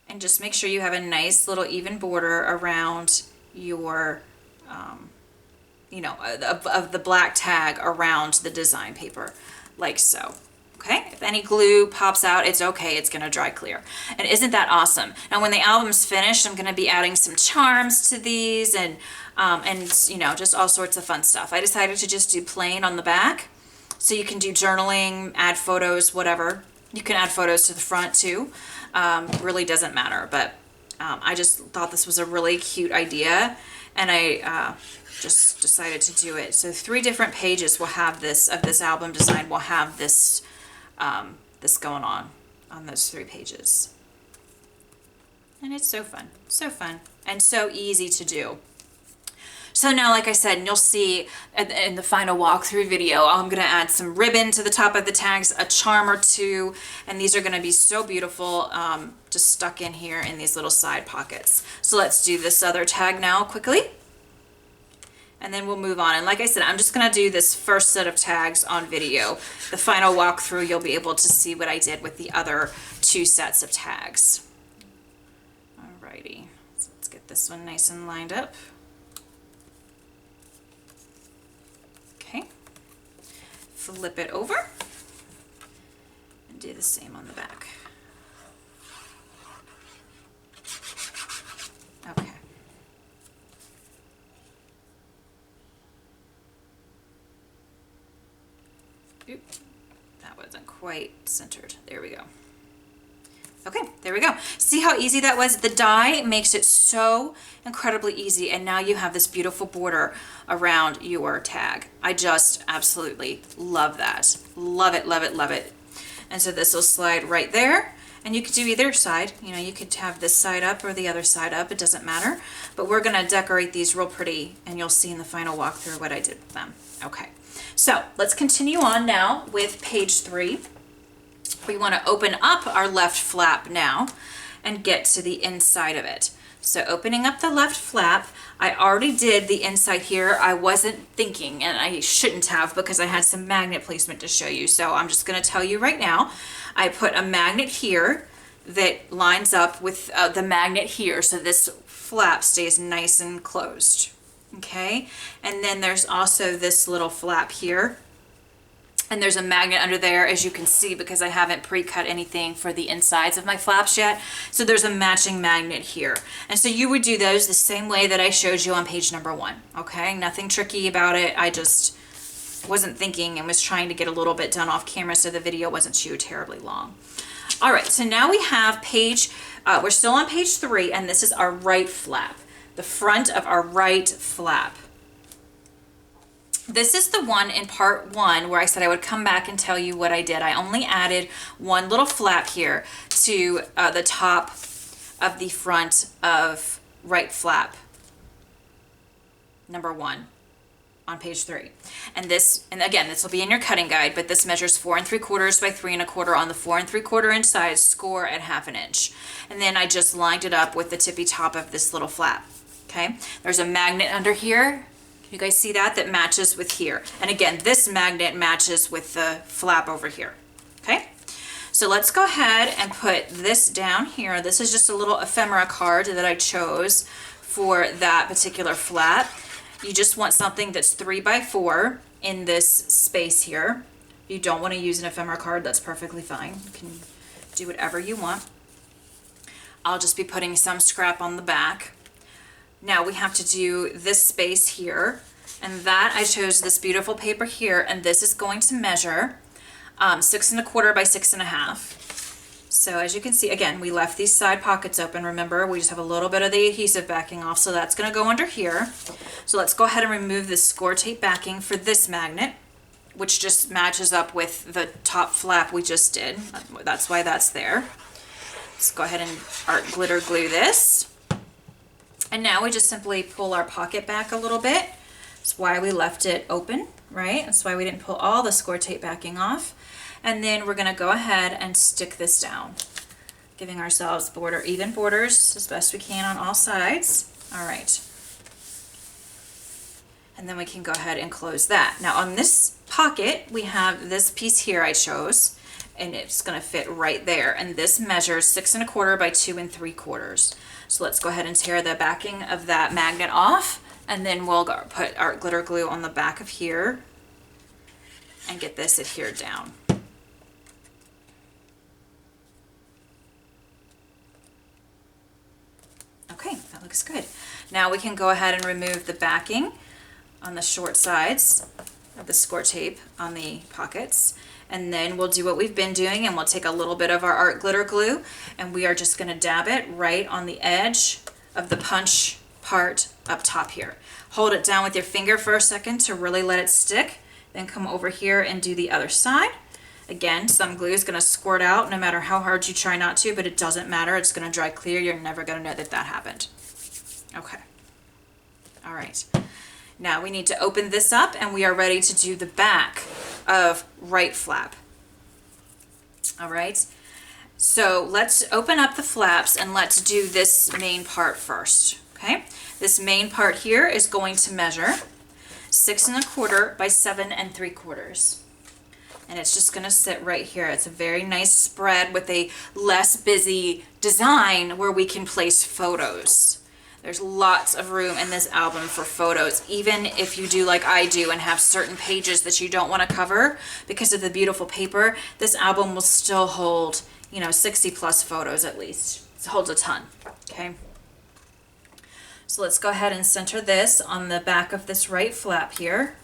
And just make sure you have a nice little even border around your, you know, of the black tag around the design paper, like so. Okay, if any glue pops out, it's okay, it's gonna dry clear. And isn't that awesome? Now when the album's finished, I'm gonna be adding some charms to these and you know, just all sorts of fun stuff. I decided to just do plain on the back. So you can do journaling, add photos, whatever. You can add photos to the front too. Really doesn't matter, but I just thought this was a really cute idea, and I just decided to do it. So 3 different pages will have this, of this album design, will have this this going on those 3 pages. And it's so fun, and so easy to do. So now, like I said, and you'll see in the final walkthrough video, I'm going to add some ribbon to the top of the tags, a charm or 2, and these are going to be so beautiful, just stuck in here in these little side pockets. So let's do this other tag now quickly, and then we'll move on. And like I said, I'm just going to do this first set of tags on video. The final walkthrough, you'll be able to see what I did with the other 2 sets of tags. Alrighty, so let's get this one nice and lined up. Flip it over and do the same on the back. Okay. Oop, that wasn't quite centered. There we go. Okay, there we go. See how easy that was? The die makes it so incredibly easy, and now you have this beautiful border around your tag. I just absolutely love that. Love it, love it, love it. And so this will slide right there, and you could do either side. You know, you could have this side up or the other side up, it doesn't matter. But we're gonna decorate these real pretty, and you'll see in the final walkthrough what I did with them. Okay, so let's continue on now with page 3. We want to open up our left flap now and get to the inside of it. So opening up the left flap, I already did the inside here. I wasn't thinking, and I shouldn't have because I had some magnet placement to show you. So I'm just going to tell you right now, I put a magnet here that lines up with the magnet here. So this flap stays nice and closed. Okay. And then there's also this little flap here. And there's a magnet under there, as you can see, because I haven't pre-cut anything for the insides of my flaps yet. So there's a matching magnet here. And so you would do those the same way that I showed you on page number 1. Okay, nothing tricky about it. I just wasn't thinking and was trying to get a little bit done off camera so the video wasn't too terribly long. All right, so now we have page, we're still on page 3, and this is our right flap, the front of our right flap. This is the one in part 1 where I said I would come back and tell you what I did. I only added one little flap here to the top of the front of right flap, number 1 on page 3. And this, and again, this will be in your cutting guide, but this measures 4 3/4 by 3 1/4 on the 4 3/4 inch size, score at 1/2 inch. And then I just lined it up with the tippy top of this little flap. Okay, there's a magnet under here. You guys see that? That matches with here. And again, this magnet matches with the flap over here. Okay, so let's go ahead and put this down here. This is just a little ephemera card that I chose for that particular flap. You just want something that's 3 by 4 in this space here. You don't want to use an ephemera card, that's perfectly fine. You can do whatever you want. I'll just be putting some scrap on the back. Now we have to do this space here, and that I chose this beautiful paper here, and this is going to measure 6 1/4 by 6 1/2. So as you can see, again, we left these side pockets open. Remember, we just have a little bit of the adhesive backing off, so that's going to go under here. So let's go ahead and remove this score tape backing for this magnet, which just matches up with the top flap we just did. That's why that's there. Let's go ahead and art glitter glue this. And now we just simply pull our pocket back a little bit. That's why we left it open, right? That's why we didn't pull all the score tape backing off. And then we're going to go ahead and stick this down, giving ourselves even borders as best we can on all sides. All right. And then we can go ahead and close that. Now on this pocket, we have this piece here I chose, and it's going to fit right there. And this measures 6 1/4 by 2 3/4. So let's go ahead and tear the backing of that magnet off, and then we'll go put our glitter glue on the back of here and get this adhered down. Okay, that looks good. Now we can go ahead and remove the backing on the short sides of the score tape on the pockets. And then we'll do what we've been doing, and we'll take a little bit of our art glitter glue, and we are just going to dab it right on the edge of the punch part up top here. Hold it down with your finger for a second to really let it stick. Then come over here and do the other side. Again, some glue is going to squirt out no matter how hard you try not to, but it doesn't matter. It's going to dry clear. You're never going to know that that happened. Okay. All right. Now we need to open this up, and we are ready to do the back of right flap. All right. So let's open up the flaps and let's do this main part first. Okay. This main part here is going to measure 6 1/4 by 7 3/4. And it's just going to sit right here. It's a very nice spread with a less busy design where we can place photos. There's lots of room in this album for photos, even if you do like I do and have certain pages that you don't want to cover because of the beautiful paper. This album will still hold, 60 plus photos at least. It holds a ton, okay? So let's go ahead and center this on the back of this right flap here.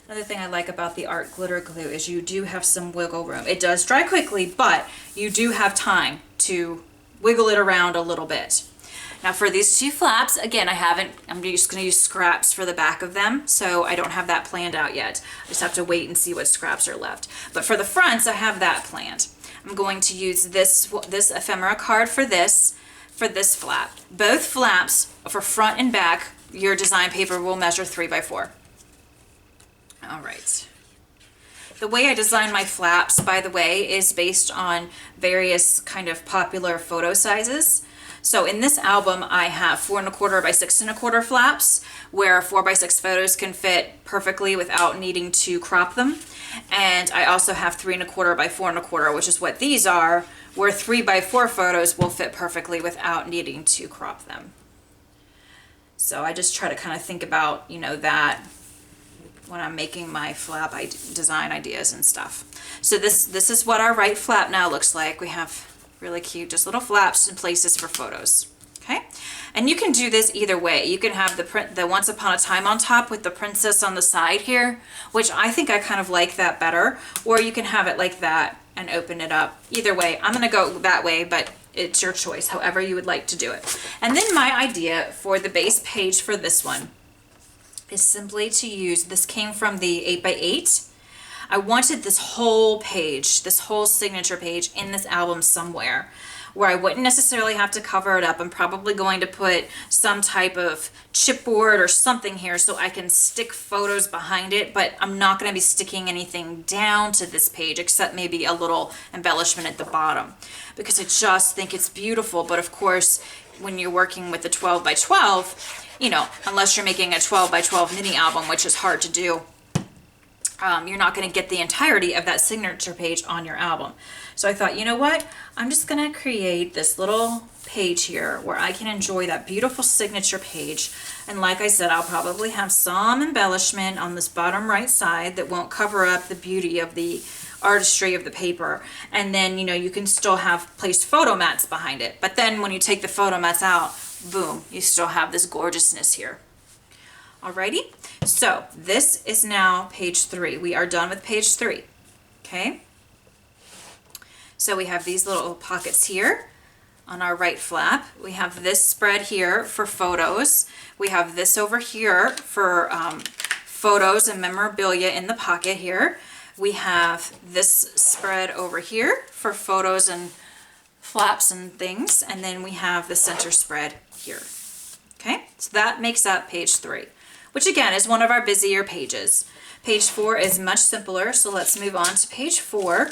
Another thing I like about the art glitter glue is you do have some wiggle room. It does dry quickly, but you do have time to wiggle it around a little bit. Now for these two flaps, again, I'm just going to use scraps for the back of them, so I don't have that planned out yet. I just have to wait and see what scraps are left. But for the fronts, I have that planned. I'm going to use this ephemera card for this flap. Both flaps for front and back, your design paper will measure 3 by 4. All right. The way I design my flaps, by the way, is based on various kind of popular photo sizes. So in this album, I have 4 1/4 by 6 1/4 flaps, where 4 by 6 photos can fit perfectly without needing to crop them. And I also have 3 1/4 by 4 1/4, which is what these are, where 3 by 4 photos will fit perfectly without needing to crop them. So I just try to kind of think about, that when I'm making my flap design ideas and stuff. So this is what our right flap now looks like. We have really cute, just little flaps and places for photos. Okay, and you can do this either way. You can have the Once Upon a Time on top with the princess on the side here, which I think I kind of like that better, or you can have it like that and open it up. Either way, I'm gonna go that way, but it's your choice, however you would like to do it. And then my idea for the base page for this one is simply to use, this came from the 8x8. I wanted this whole page, this whole signature page in this album somewhere where I wouldn't necessarily have to cover it up. I'm probably going to put some type of chipboard or something here so I can stick photos behind it, but I'm not going to be sticking anything down to this page except maybe a little embellishment at the bottom because I just think it's beautiful. But of course, when you're working with the 12 by 12, unless you're making a 12 by 12 mini album, which is hard to do, you're not going to get the entirety of that signature page on your album. So I thought, you know what? I'm just going to create this little page here where I can enjoy that beautiful signature page. And like I said, I'll probably have some embellishment on this bottom right side that won't cover up the beauty of the artistry of the paper. And then, you can still have placed photo mats behind it. But then when you take the photo mats out, boom, you still have this gorgeousness here. Alrighty, so this is now page 3. We are done with page 3, okay? So we have these little pockets here on our right flap. We have this spread here for photos. We have this over here for photos and memorabilia in the pocket here. We have this spread over here for photos and flaps and things. And then we have the center spread here. Okay, so that makes up page 3, which again is one of our busier pages. Page 4 is much simpler, so let's move on to page 4.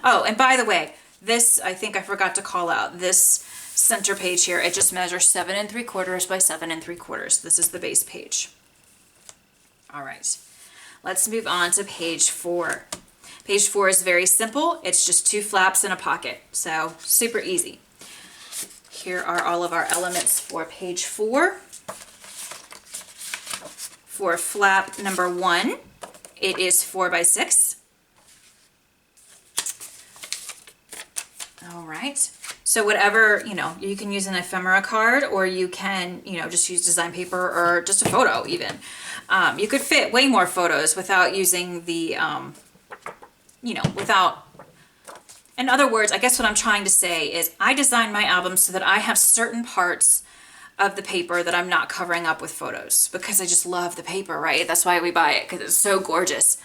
Oh, and by the way, this, I think I forgot to call out, this center page here, it just measures 7 3/4 by 7 3/4. This is the base page. All right, let's move on to page 4. Page 4 is very simple. It's just 2 flaps and a pocket, so super easy. Here are all of our elements for page 4. For flap number 1, it is 4 by 6. All right, so whatever, you can use an ephemera card, or you can, just use design paper or just a photo even. You could fit way more photos without using the, in other words, I guess what I'm trying to say is I design my albums so that I have certain parts of the paper that I'm not covering up with photos, because I just love the paper, right? That's why we buy it, because it's so gorgeous.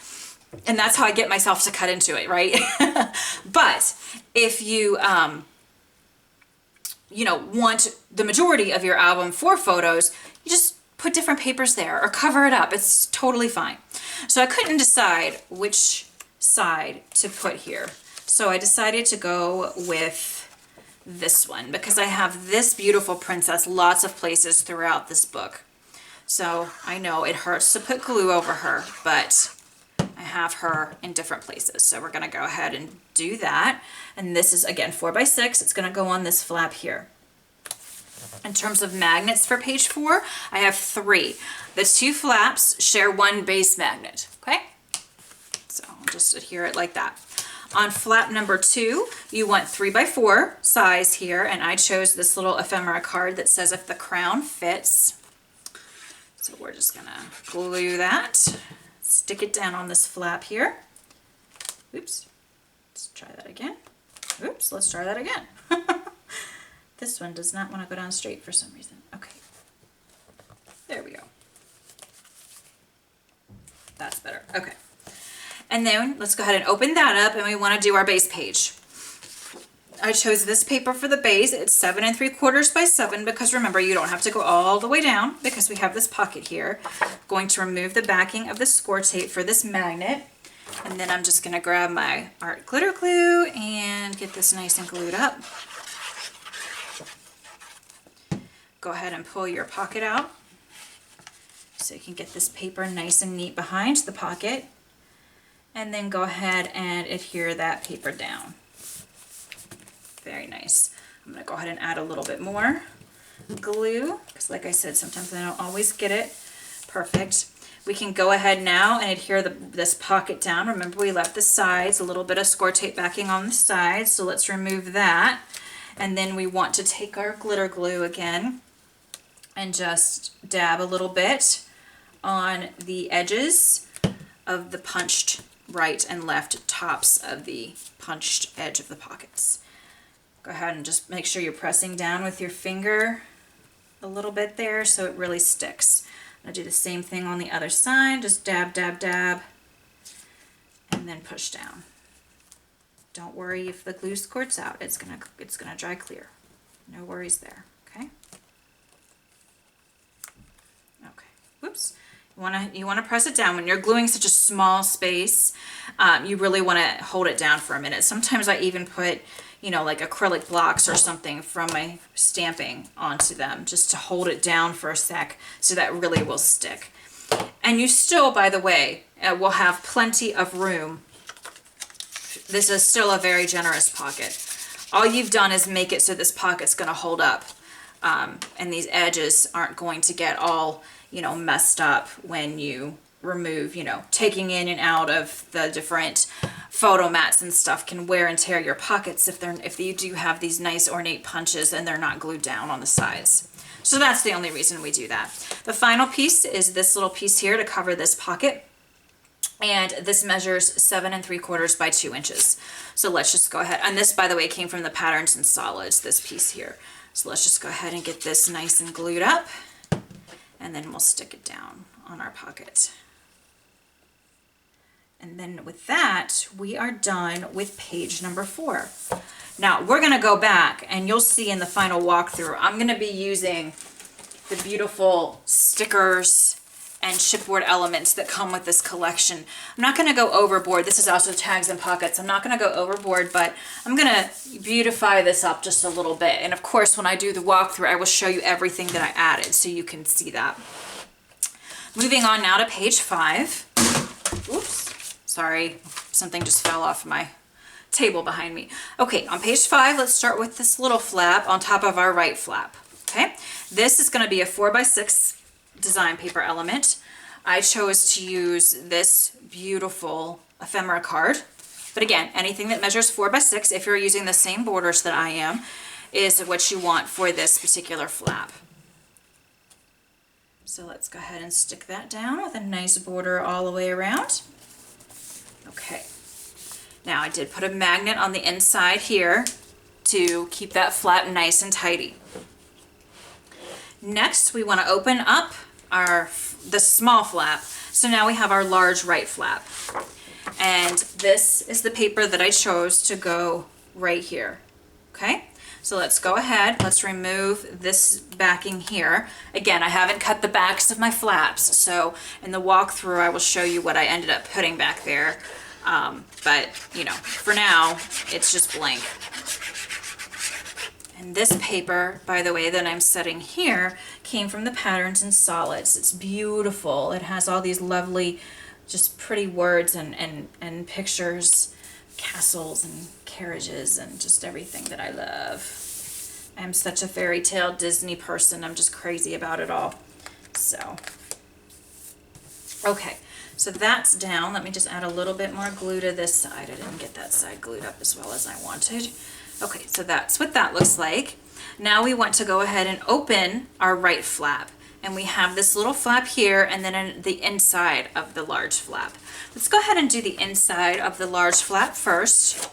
And that's how I get myself to cut into it, right? But if you, want the majority of your album for photos, you just put different papers there or cover it up. It's totally fine. So I couldn't decide which side to put here. So I decided to go with this one because I have this beautiful princess lots of places throughout this book. So I know it hurts to put glue over her, but I have her in different places. So we're gonna go ahead and do that. And this is again 4 by 6. It's gonna go on this flap here. In terms of magnets for page 4, I have 3. The 2 flaps share 1 base magnet, okay? So I'll just adhere it like that. On flap number 2, you want 3 by 4 size here, and I chose this little ephemera card that says if the crown fits. So we're just gonna glue that, stick it down on this flap here. Oops, let's try that again. Oops, let's try that again. This one does not want to go down straight for some reason. Okay, there we go. That's better, okay. And then let's go ahead and open that up, and we want to do our base page. I chose this paper for the base. It's 7 3/4 by 7 because remember, you don't have to go all the way down because we have this pocket here. I'm going to remove the backing of the score tape for this magnet. And then I'm just going to grab my art glitter glue and get this nice and glued up. Go ahead and pull your pocket out so you can get this paper nice and neat behind the pocket. And then go ahead and adhere that paper down. Very nice. I'm going to go ahead and add a little bit more glue because like I said, sometimes I don't always get it perfect. We can go ahead now and adhere this pocket down. Remember, we left the sides, a little bit of score tape backing on the sides, so let's remove that. And then we want to take our glitter glue again and just dab a little bit on the edges of the punched right and left tops of the punched edge of the pockets. Go ahead and just make sure you're pressing down with your finger a little bit there so it really sticks. I'll do the same thing on the other side, just dab, dab, dab, and then push down. Don't worry if the glue squirts out, it's gonna dry clear. No worries there, okay? Okay, whoops. You wanna press it down. When you're gluing such a small space, you really wanna hold it down for a minute. Sometimes I even put, like acrylic blocks or something from my stamping onto them just to hold it down for a sec so that really will stick. And you still, by the way, will have plenty of room. This is still a very generous pocket. All you've done is make it so this pocket's gonna hold up. And these edges aren't going to get all, messed up when you remove, taking in and out of the different photo mats and stuff can wear and tear your pockets if you do have these nice ornate punches and they're not glued down on the sides. So that's the only reason we do that. The final piece is this little piece here to cover this pocket. And this measures 7 3/4 by 2 inches. So let's just go ahead. And this, by the way, came from the Patterns and Solids, this piece here. So let's just go ahead and get this nice and glued up. And then we'll stick it down on our pocket. And then with that, we are done with page number 4. Now we're gonna go back and you'll see in the final walkthrough, I'm gonna be using the beautiful stickers and chipboard elements that come with this collection. I'm not gonna go overboard. This is also tags and pockets. I'm not gonna go overboard, but I'm gonna beautify this up just a little bit. And of course, when I do the walkthrough, I will show you everything that I added so you can see that. Moving on now to page 5. Oops, sorry, something just fell off my table behind me. Okay, on page 5, let's start with this little flap on top of our right flap. Okay, this is gonna be a 4x6 design paper element. I chose to use this beautiful ephemera card, but again, anything that measures 4x6, if you're using the same borders that I am, is what you want for this particular flap. So let's go ahead and stick that down with a nice border all the way around. Okay, now I did put a magnet on the inside here to keep that flap nice and tidy. Next, we want to open up the small flap. So now we have our large right flap. And this is the paper that I chose to go right here. Okay, so let's go ahead. Let's remove this backing here. Again, I haven't cut the backs of my flaps. So in the walkthrough, I will show you what I ended up putting back there. But you know, for now, it's just blank. And this paper, by the way, that I'm setting here came from the Patterns and Solids. It's beautiful. It has all these lovely, just pretty words and pictures, castles and carriages and just everything that I love. I'm such a fairy tale Disney person. I'm just crazy about it all. So, okay, so that's down. Let me just add a little bit more glue to this side. I didn't get that side glued up as well as I wanted. Okay, so that's what that looks like. Now we want to go ahead and open our right flap. And we have this little flap here and then the inside of the large flap. Let's go ahead and do the inside of the large flap first.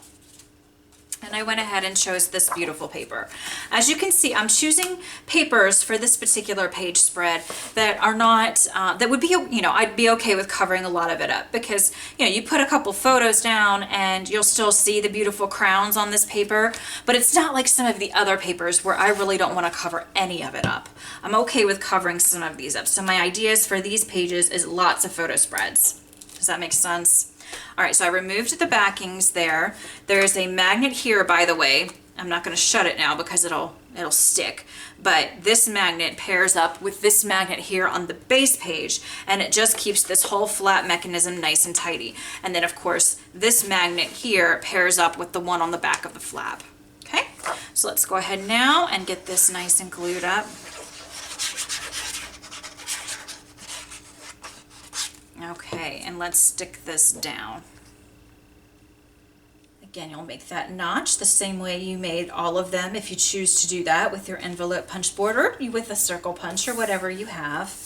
And I went ahead and chose this beautiful paper. As you can see, I'm choosing papers for this particular page spread that are not, that would be, you know, I'd be okay with covering a lot of it up because, you know, you put a couple photos down and you'll still see the beautiful crowns on this paper, but it's not like some of the other papers where I really don't want to cover any of it up. I'm okay with covering some of these up. So my ideas for these pages is lots of photo spreads. Does that make sense? All right, so I removed the backings there. There's a magnet here, by the way. I'm not going to shut it now because it'll stick. But this magnet pairs up with this magnet here on the base page, and it just keeps this whole flat mechanism nice and tidy. And then, of course, this magnet here pairs up with the one on the back of the flap. Okay, so let's go ahead now and get this nice and glued up. Okay, and let's stick this down. Again, you'll make that notch the same way you made all of them if you choose to do that with your envelope punch board or with a circle punch or whatever you have.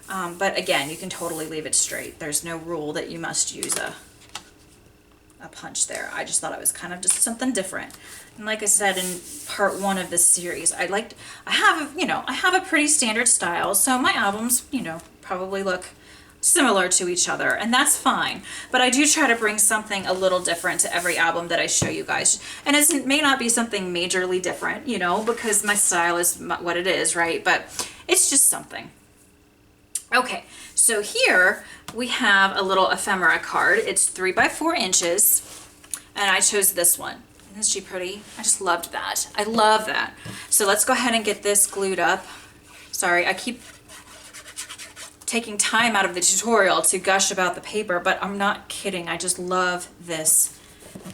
But again, you can totally leave it straight. There's no rule that you must use a punch there. I just thought it was kind of just something different. And like I said in part 1 of this series, I have a pretty standard style, so my albums, you know, probably look similar to each other, and that's fine. But I do try to bring something a little different to every album that I show you guys. And it may not be something majorly different, you know, because my style is what it is, right? But it's just something. Okay, so here we have a little ephemera card. It's 3 by 4 inches, and I chose this one. Isn't she pretty? I just loved that. I love that. So let's go ahead and get this glued up. Sorry, I keep taking time out of the tutorial to gush about the paper, but I'm not kidding. I just love this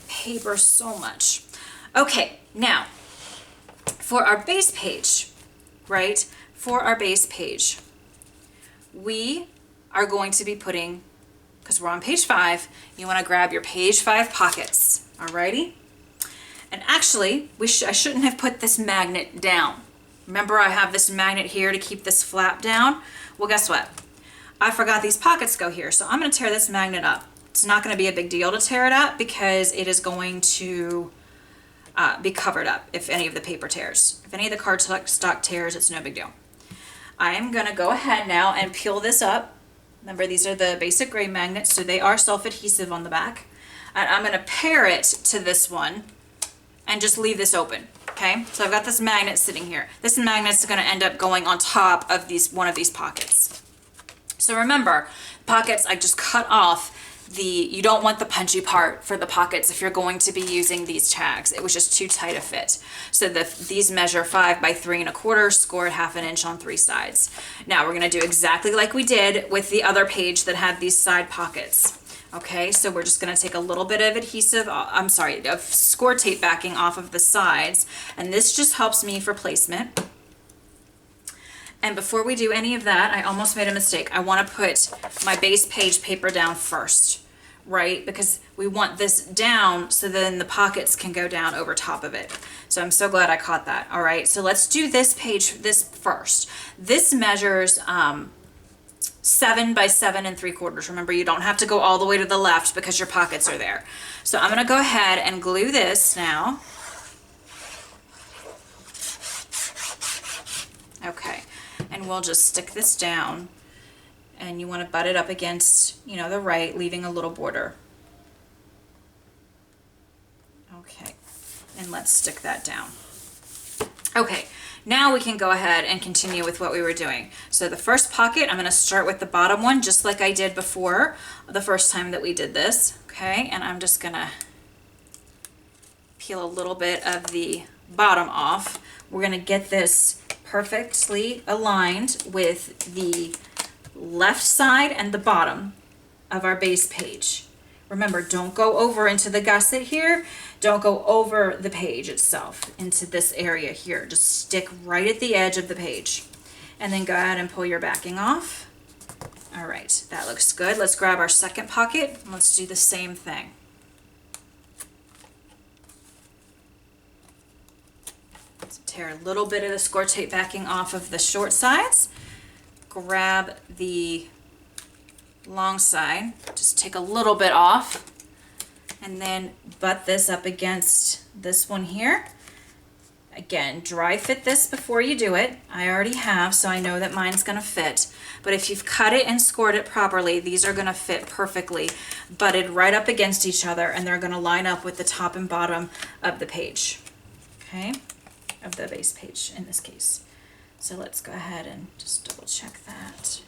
paper so much. Okay, now for our base page, right? For our base page, we are going to be putting, because we're on page 5, you want to grab your page 5 pockets, alrighty? And actually, I shouldn't have put this magnet down. Remember, I have this magnet here to keep this flap down? Well, guess what? I forgot these pockets go here. So I'm going to tear this magnet up. It's not going to be a big deal to tear it up because it is going to be covered up if any of the paper tears. If any of the cardstock tears, it's no big deal. I am going to go ahead now and peel this up. Remember, these are the basic gray magnets, so they are self-adhesive on the back. And I'm going to pair it to this one and just leave this open. Okay, so I've got this magnet sitting here. This magnet is going to end up going on top of one of these pockets. So remember, pockets, I just cut off you don't want the punchy part for the pockets if you're going to be using these tags. It was just too tight a fit. So these measure 5 by 3 1/4, scored 1/2 inch on 3 sides. Now we're going to do exactly like we did with the other page that had these side pockets. Okay, so we're just going to take a little bit of of score tape backing off of the sides, and this just helps me for placement. And before we do any of that, I almost made a mistake. I want to put my base page paper down first, right? Because we want this down so then the pockets can go down over top of it. So I'm so glad I caught that. All right, so let's do this first. This measures 7 by 7 3/4. Remember, you don't have to go all the way to the left because your pockets are there. So I'm going to go ahead and glue this now. Okay. And we'll just stick this down, and you want to butt it up against, the right, leaving a little border. Okay, and let's stick that down. Okay, now we can go ahead and continue with what we were doing. So the first pocket, I'm going to start with the bottom one, just like I did before, the first time that we did this. Okay, and I'm just going to peel a little bit of the bottom off. We're going to get this perfectly aligned with the left side and the bottom of our base page. Remember, don't go over into the gusset here. Don't go over the page itself into this area here. Just stick right at the edge of the page. And then go ahead and pull your backing off. All right, that looks good. Let's grab our second pocket and let's do the same thing. Tear a little bit of the score tape backing off of the short sides. Grab the long side, just take a little bit off, and then butt this up against this one here. Again, dry fit this before you do it. I already have, so I know that mine's gonna fit. But if you've cut it and scored it properly, these are gonna fit perfectly, butted right up against each other, and they're gonna line up with the top and bottom of the page. Okay? Of the base page in this case. So let's go ahead and just double check that.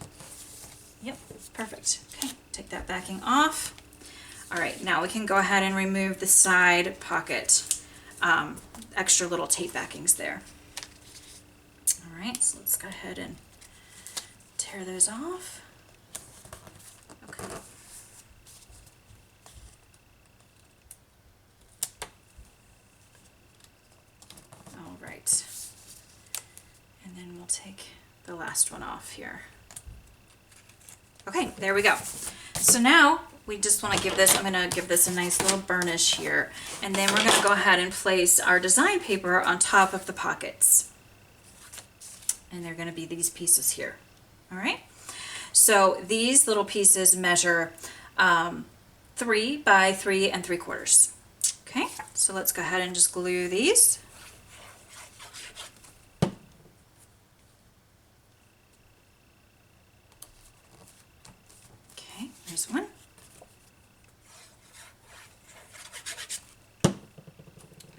Yep, perfect. Okay, take that backing off. All right, now we can go ahead and remove the side pocket, extra little tape backings there. All right, so let's go ahead and tear those off. Okay. And then we'll take the last one off here. Okay, there we go. So now we just want to give this, I'm going to give this a nice little burnish here. And then we're going to go ahead and place our design paper on top of the pockets. And they're going to be these pieces here. All right. So these little pieces measure 3 by 3 3/4. Okay, so let's go ahead and just glue these. There's one.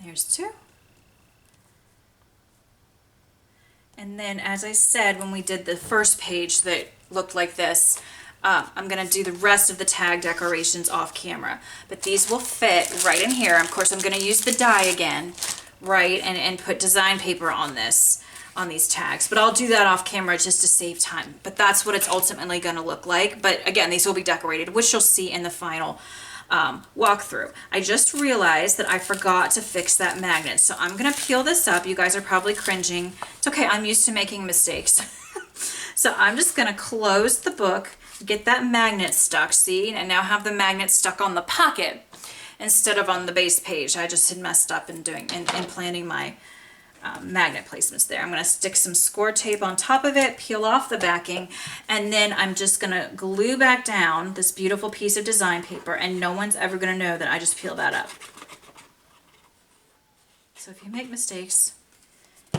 There's two. And then, as I said, when we did the first page that looked like this, I'm going to do the rest of the tag decorations off camera. But these will fit right in here. Of course, I'm going to use the die again, right, and put design paper on these tags, but I'll do that off camera just to save time. But that's what it's ultimately going to look like. But again, these will be decorated, which you'll see in the final walkthrough. I just realized that I forgot to fix that magnet, so I'm going to peel this up. You guys are probably cringing. It's okay, I'm used to making mistakes. So I'm just going to close the book, get that magnet stuck, see, and now have the magnet stuck on the pocket instead of on the base page. I just had messed up in planning my magnet placements there. I'm going to stick some score tape on top of it, peel off the backing, and then I'm just going to glue back down this beautiful piece of design paper, and no one's ever going to know that I just peeled that up. So if you make mistakes,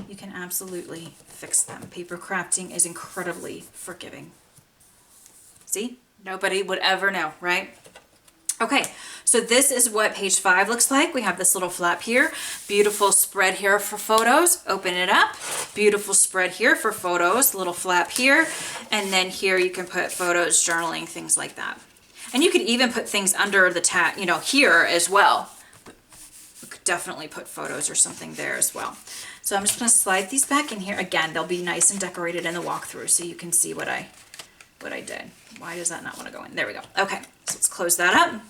you can absolutely fix them. Paper crafting is incredibly forgiving. See? Nobody would ever know, right? Okay, so this is what page 5 looks like. We have this little flap here, beautiful spread here for photos. Open it up, beautiful spread here for photos, little flap here, and then here you can put photos, journaling, things like that. And you could even put things under the tag, you know, here as well. You could definitely put photos or something there as well. So I'm just going to slide these back in here. Again, they'll be nice and decorated in the walkthrough so you can see what I did. Why does that not want to go in? There we go. Okay, so let's close that up.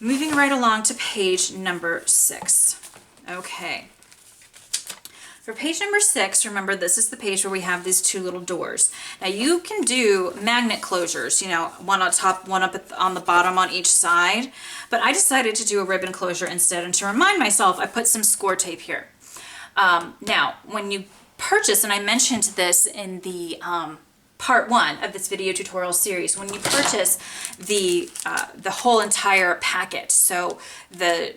Moving right along to page number 6. Okay. For page number 6, remember this is the page where we have these 2 little doors. Now you can do magnet closures, you know, one on top, one up on the bottom on each side, but I decided to do a ribbon closure instead, and to remind myself, I put some score tape here. Now, when you purchase, and I mentioned this in the part 1 of this video tutorial series, when you purchase the whole entire packet, so the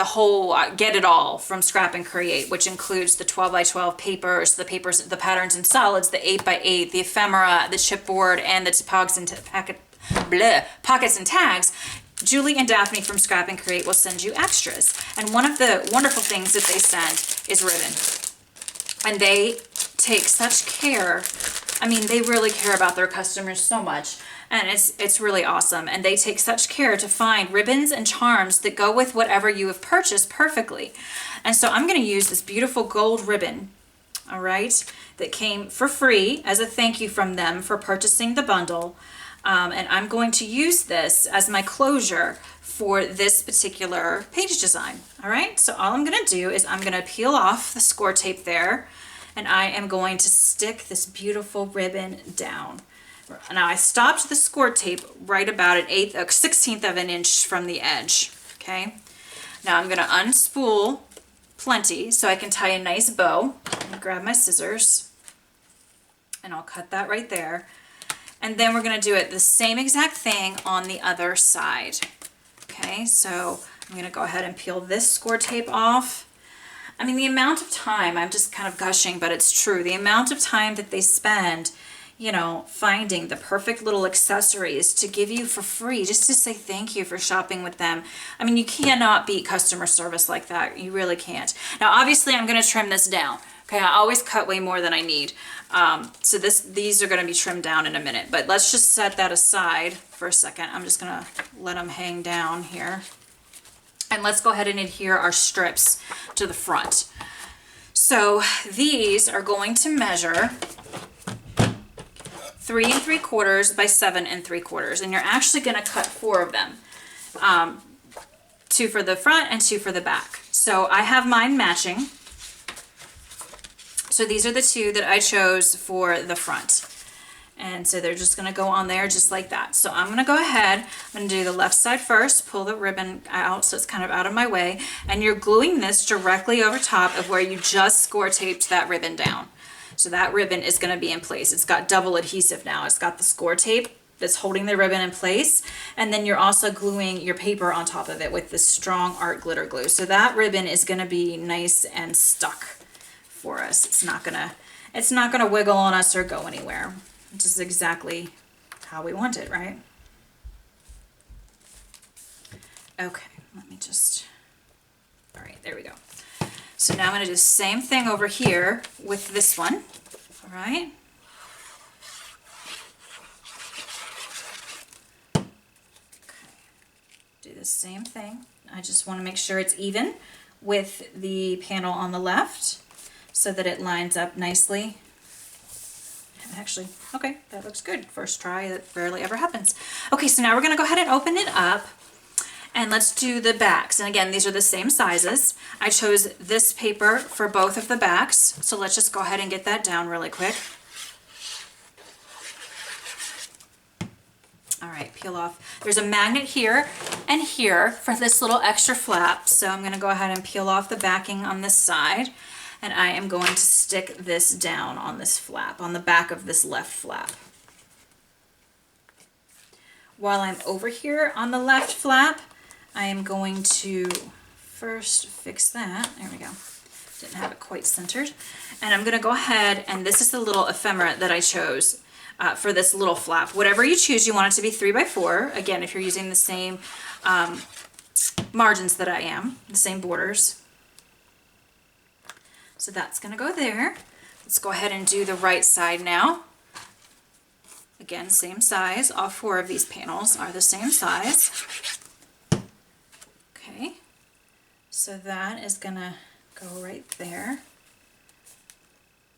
whole get it all from Scrap and Create, which includes the 12 by 12 papers, the patterns and solids, the 8 by 8, the ephemera, the chipboard, and the pockets and tags, Julie and Daphne from Scrap and Create will send you extras. And one of the wonderful things that they send is ribbon. And they take such care. I mean, they really care about their customers so much, and it's really awesome. And they take such care to find ribbons and charms that go with whatever you have purchased perfectly. And so I'm going to use this beautiful gold ribbon, all right, that came for free as a thank you from them for purchasing the bundle. And I'm going to use this as my closure for this particular page design. All right, so all I'm going to do is I'm going to peel off the score tape there, and I am going to stick this beautiful ribbon down. Now I stopped the score tape right about an 1/16 of an inch from the edge. Okay, now I'm going to unspool plenty so I can tie a nice bow. Let me grab my scissors, and I'll cut that right there. And then we're going to do it the same exact thing on the other side. Okay, so I'm going to go ahead and peel this score tape off. I mean, the amount of time, I'm just kind of gushing, but it's true. The amount of time that they spend, you know, finding the perfect little accessories to give you for free, just to say thank you for shopping with them. I mean, you cannot beat customer service like that. You really can't. Now, obviously, I'm going to trim this down. Okay, I always cut way more than I need. So these are going to be trimmed down in a minute, but let's just set that aside for a second. I'm just going to let them hang down here. And let's go ahead and adhere our strips to the front. So these are going to measure 3 3/4 by 7 3/4, and you're actually going to cut 4 of them. 2 for the front and 2 for the back. So I have mine matching. So these are the 2 that I chose for the front. And so they're just gonna go on there just like that. So I'm gonna go ahead, I'm gonna do the left side first, pull the ribbon out so it's kind of out of my way, and you're gluing this directly over top of where you just score taped that ribbon down. So that ribbon is gonna be in place. It's got double adhesive now. It's got the score tape that's holding the ribbon in place, and then you're also gluing your paper on top of it with this strong art glitter glue. So that ribbon is gonna be nice and stuck for us. It's not gonna wiggle on us or go anywhere, which is exactly how we want it, right? Okay, let me just, all right, there we go. So now I'm gonna do the same thing over here with this one, all right? Okay. Do the same thing. I just wanna make sure it's even with the panel on the left so that it lines up nicely. Actually, okay, that looks good. First try, that rarely ever happens. Okay, so now we're gonna go ahead and open it up, and let's do the backs. And again, these are the same sizes. I chose this paper for both of the backs, so let's just go ahead and get that down really quick. All right, peel off. There's a magnet here and here for this little extra flap. So I'm gonna go ahead and peel off the backing on this side, and I am going to stick this down on this flap, on the back of this left flap. While I'm over here on the left flap, I am going to first fix that. There we go. Didn't have it quite centered. And I'm gonna go ahead, and this is the little ephemera that I chose for this little flap. Whatever you choose, you want it to be 3x4. Again, if you're using the same margins that I am, the same borders. So that's gonna go there. Let's go ahead and do the right side now. Again, same size. All 4 of these panels are the same size. Okay, so that is gonna go right there.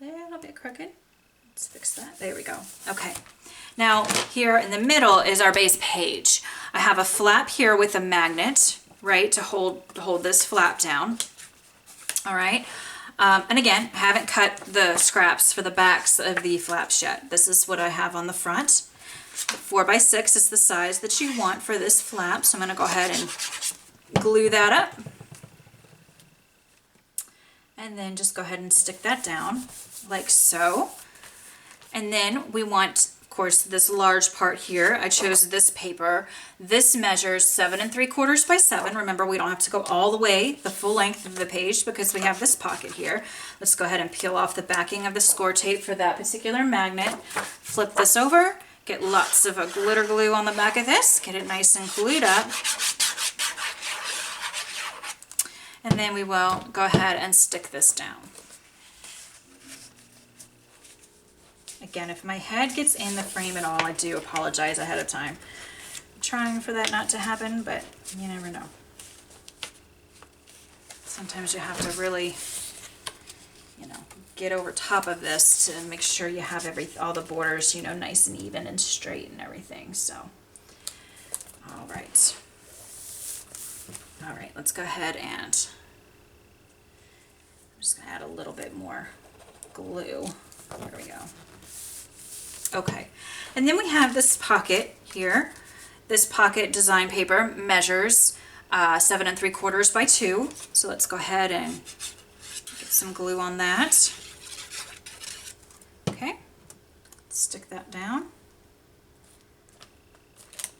There, a little bit crooked. Let's fix that. There we go. Okay. Now here in the middle is our base page. I have a flap here with a magnet, right, to hold this flap down. All right. And again, I haven't cut the scraps for the backs of the flaps yet. This is what I have on the front. 4x6 is the size that you want for this flap. So I'm going to go ahead and glue that up. And then just go ahead and stick that down like so. And then we want, of course, this large part here. I chose this paper. This measures 7 3/4 by 7. Remember, we don't have to go all the way, the full length of the page, because we have this pocket here. Let's go ahead and peel off the backing of the score tape for that particular magnet. Flip this over, get lots of glitter glue on the back of this, get it nice and glued up. And then we will go ahead and stick this down. Again, if my head gets in the frame at all, I do apologize ahead of time. I'm trying for that not to happen, but you never know. Sometimes you have to really, you know, get over top of this to make sure you have all the borders, you know, nice and even and straight and everything. So, all right. All right, let's go ahead and I'm just gonna add a little bit more glue. There we go. Okay, and then we have this pocket here. This pocket design paper measures 7 3/4 by 2. So let's go ahead and get some glue on that. Okay, stick that down.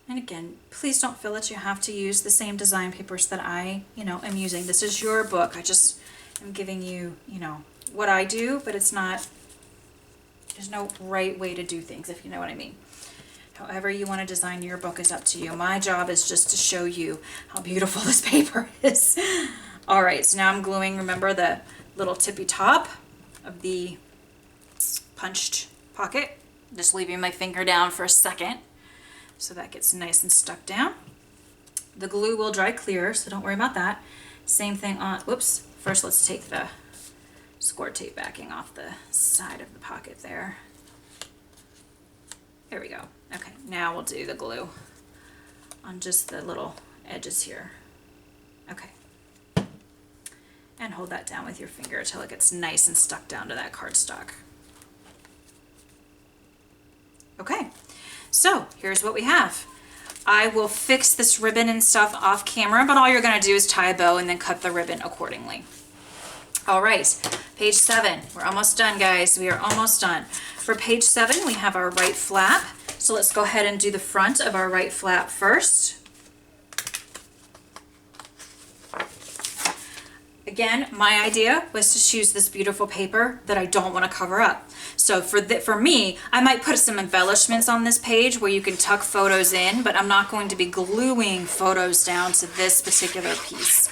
And again, please don't feel that you have to use the same design papers that I, am using. This is your book. I just am giving you, what I do, but it's not. There's no right way to do things, if you know what I mean. However you want to design your book is up to you. My job is just to show you how beautiful this paper is. All right, so now I'm gluing, remember, the little tippy top of the punched pocket. Just leaving my finger down for a second so that gets nice and stuck down. The glue will dry clear, so don't worry about that. Same thing on, whoops, first let's take the score tape backing off the side of the pocket there. There we go. Okay, now we'll do the glue on just the little edges here. Okay. And hold that down with your finger until it gets nice and stuck down to that cardstock. Okay, so here's what we have. I will fix this ribbon and stuff off camera, but all you're gonna do is tie a bow and then cut the ribbon accordingly. All right, page 7. We're almost done, guys. We are almost done. For page 7, we have our right flap. So let's go ahead and do the front of our right flap first. Again, my idea was to choose this beautiful paper that I don't want to cover up. So for me, I might put some embellishments on this page where you can tuck photos in, but I'm not going to be gluing photos down to this particular piece.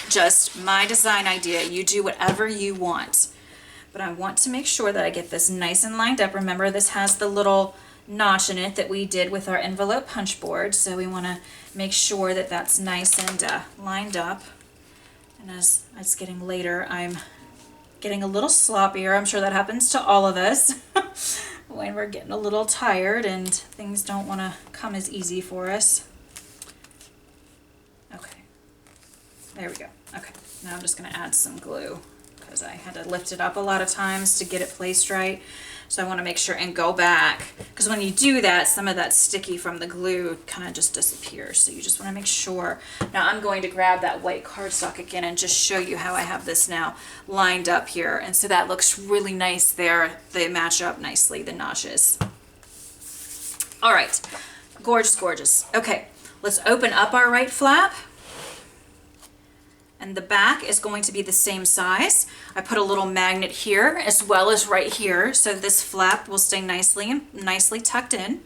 Just my design idea. You do whatever you want. But I want to make sure that I get this nice and lined up. Remember, this has the little notch in it that we did with our envelope punch board. So we want to make sure that that's nice and lined up. And as it's getting later, I'm getting a little sloppier. I'm sure that happens to all of us when we're getting a little tired and things don't want to come as easy for us. Okay, there we go. Okay, now I'm just going to add some glue because I had to lift it up a lot of times to get it placed right. So I want to make sure and go back, because when you do that, some of that sticky from the glue kind of just disappears. So you just want to make sure. Now I'm going to grab that white cardstock again and just show you how I have this now lined up here. And so that looks really nice there. They match up nicely, the notches. All right, gorgeous, gorgeous. Okay, let's open up our right flap. And the back is going to be the same size. I put a little magnet here as well as right here, so this flap will stay nicely tucked in.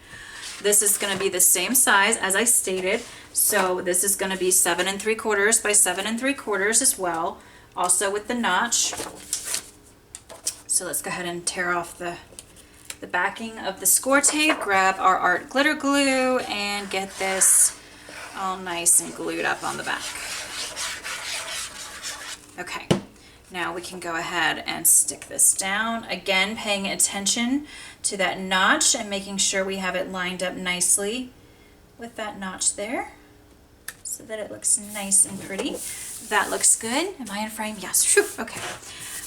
This is going to be the same size as I stated, so this is going to be 7 3/4 by 7 3/4 as well, also with the notch. So let's go ahead and tear off the backing of the score tape, grab our art glitter glue, and get this all nice and glued up on the back. Okay, now we can go ahead and stick this down. Again, paying attention to that notch and making sure we have it lined up nicely with that notch there so that it looks nice and pretty. That looks good. Am I in frame? Yes. Whew. Okay.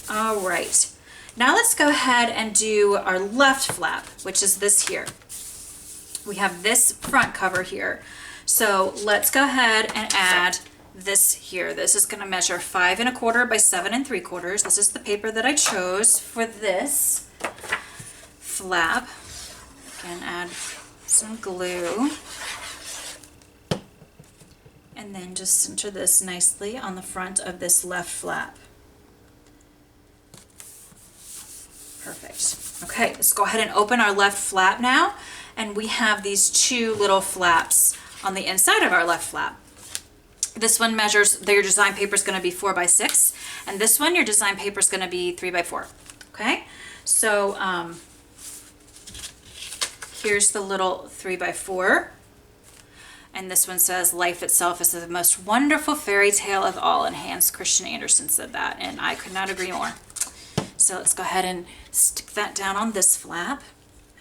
All right. Now let's go ahead and do our left flap, which is this here. We have this front cover here. So let's go ahead and add this here. This is going to measure 5 1/4 by 7 3/4. This is the paper that I chose for this flap. Again, add some glue. And then just center this nicely on the front of this left flap. Perfect. Okay, let's go ahead and open our left flap now. And we have these two little flaps on the inside of our left flap. This one measures, your design paper is going to be 4 by 6, and this one, your design paper is going to be 3 by 4. Okay, so here's the little 3 by 4, and this one says, "Life itself is the most wonderful fairy tale of all," and Hans Christian Andersen said that, and I could not agree more. So let's go ahead and stick that down on this flap.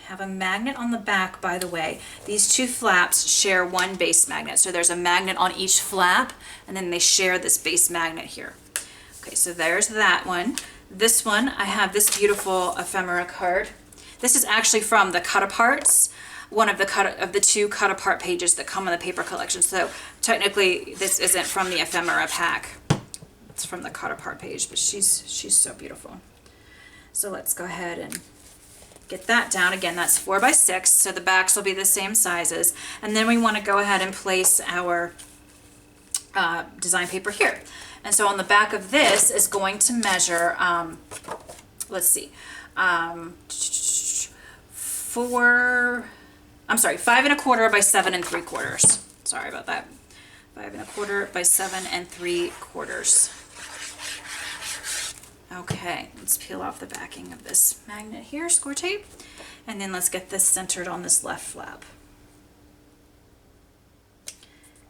Have a magnet on the back, by the way. These two flaps share one base magnet. So there's a magnet on each flap, and then they share this base magnet here. Okay, so there's that one. This one, I have this beautiful ephemera card. This is actually from the cut-aparts, one of the two cut-apart pages that come in the paper collection. So technically, this isn't from the ephemera pack. It's from the cut-apart page, but she's so beautiful. So let's go ahead and get that down. Again, that's 4 by 6, so the backs will be the same sizes. And then we want to go ahead and place our design paper here. And so on the back of this is going to measure, let's see, 5 1/4 by 7 3/4. Sorry about that. 5 1/4 by 7 3/4. Okay, let's peel off the backing of this magnet here, score tape, and then let's get this centered on this left flap.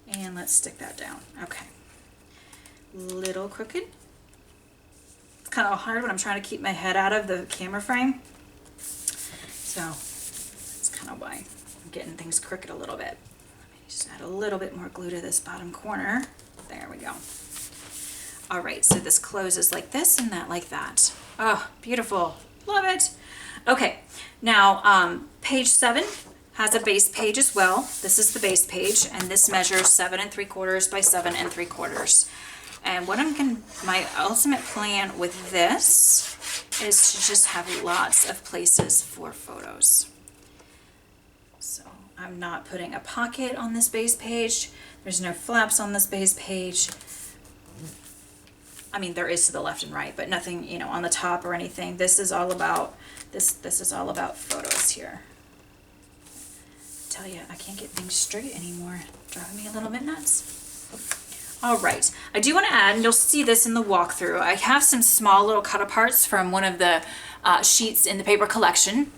And let's stick that down. Okay. Little crooked. It's kind of hard when I'm trying to keep my head out of the camera frame. So that's kind of why I'm getting things crooked a little bit. Let me just add a little bit more glue to this bottom corner. There we go. All right, so this closes like this and that like that. Oh, beautiful. Love it. Okay, now page 7 has a base page as well. This is the base page, and this measures 7 3/4 by 7 3/4. And what my ultimate plan with this is to just have lots of places for photos. So I'm not putting a pocket on this base page. There's no flaps on this base page. I mean, there is to the left and right, but nothing, you know, on the top or anything. This is all about this is all about photos here. I tell you, I can't get things straight anymore. Driving me a little bit nuts. All right, I do want to add, and you'll see this in the walkthrough, I have some small little cut-aparts from one of the sheets in the paper collection.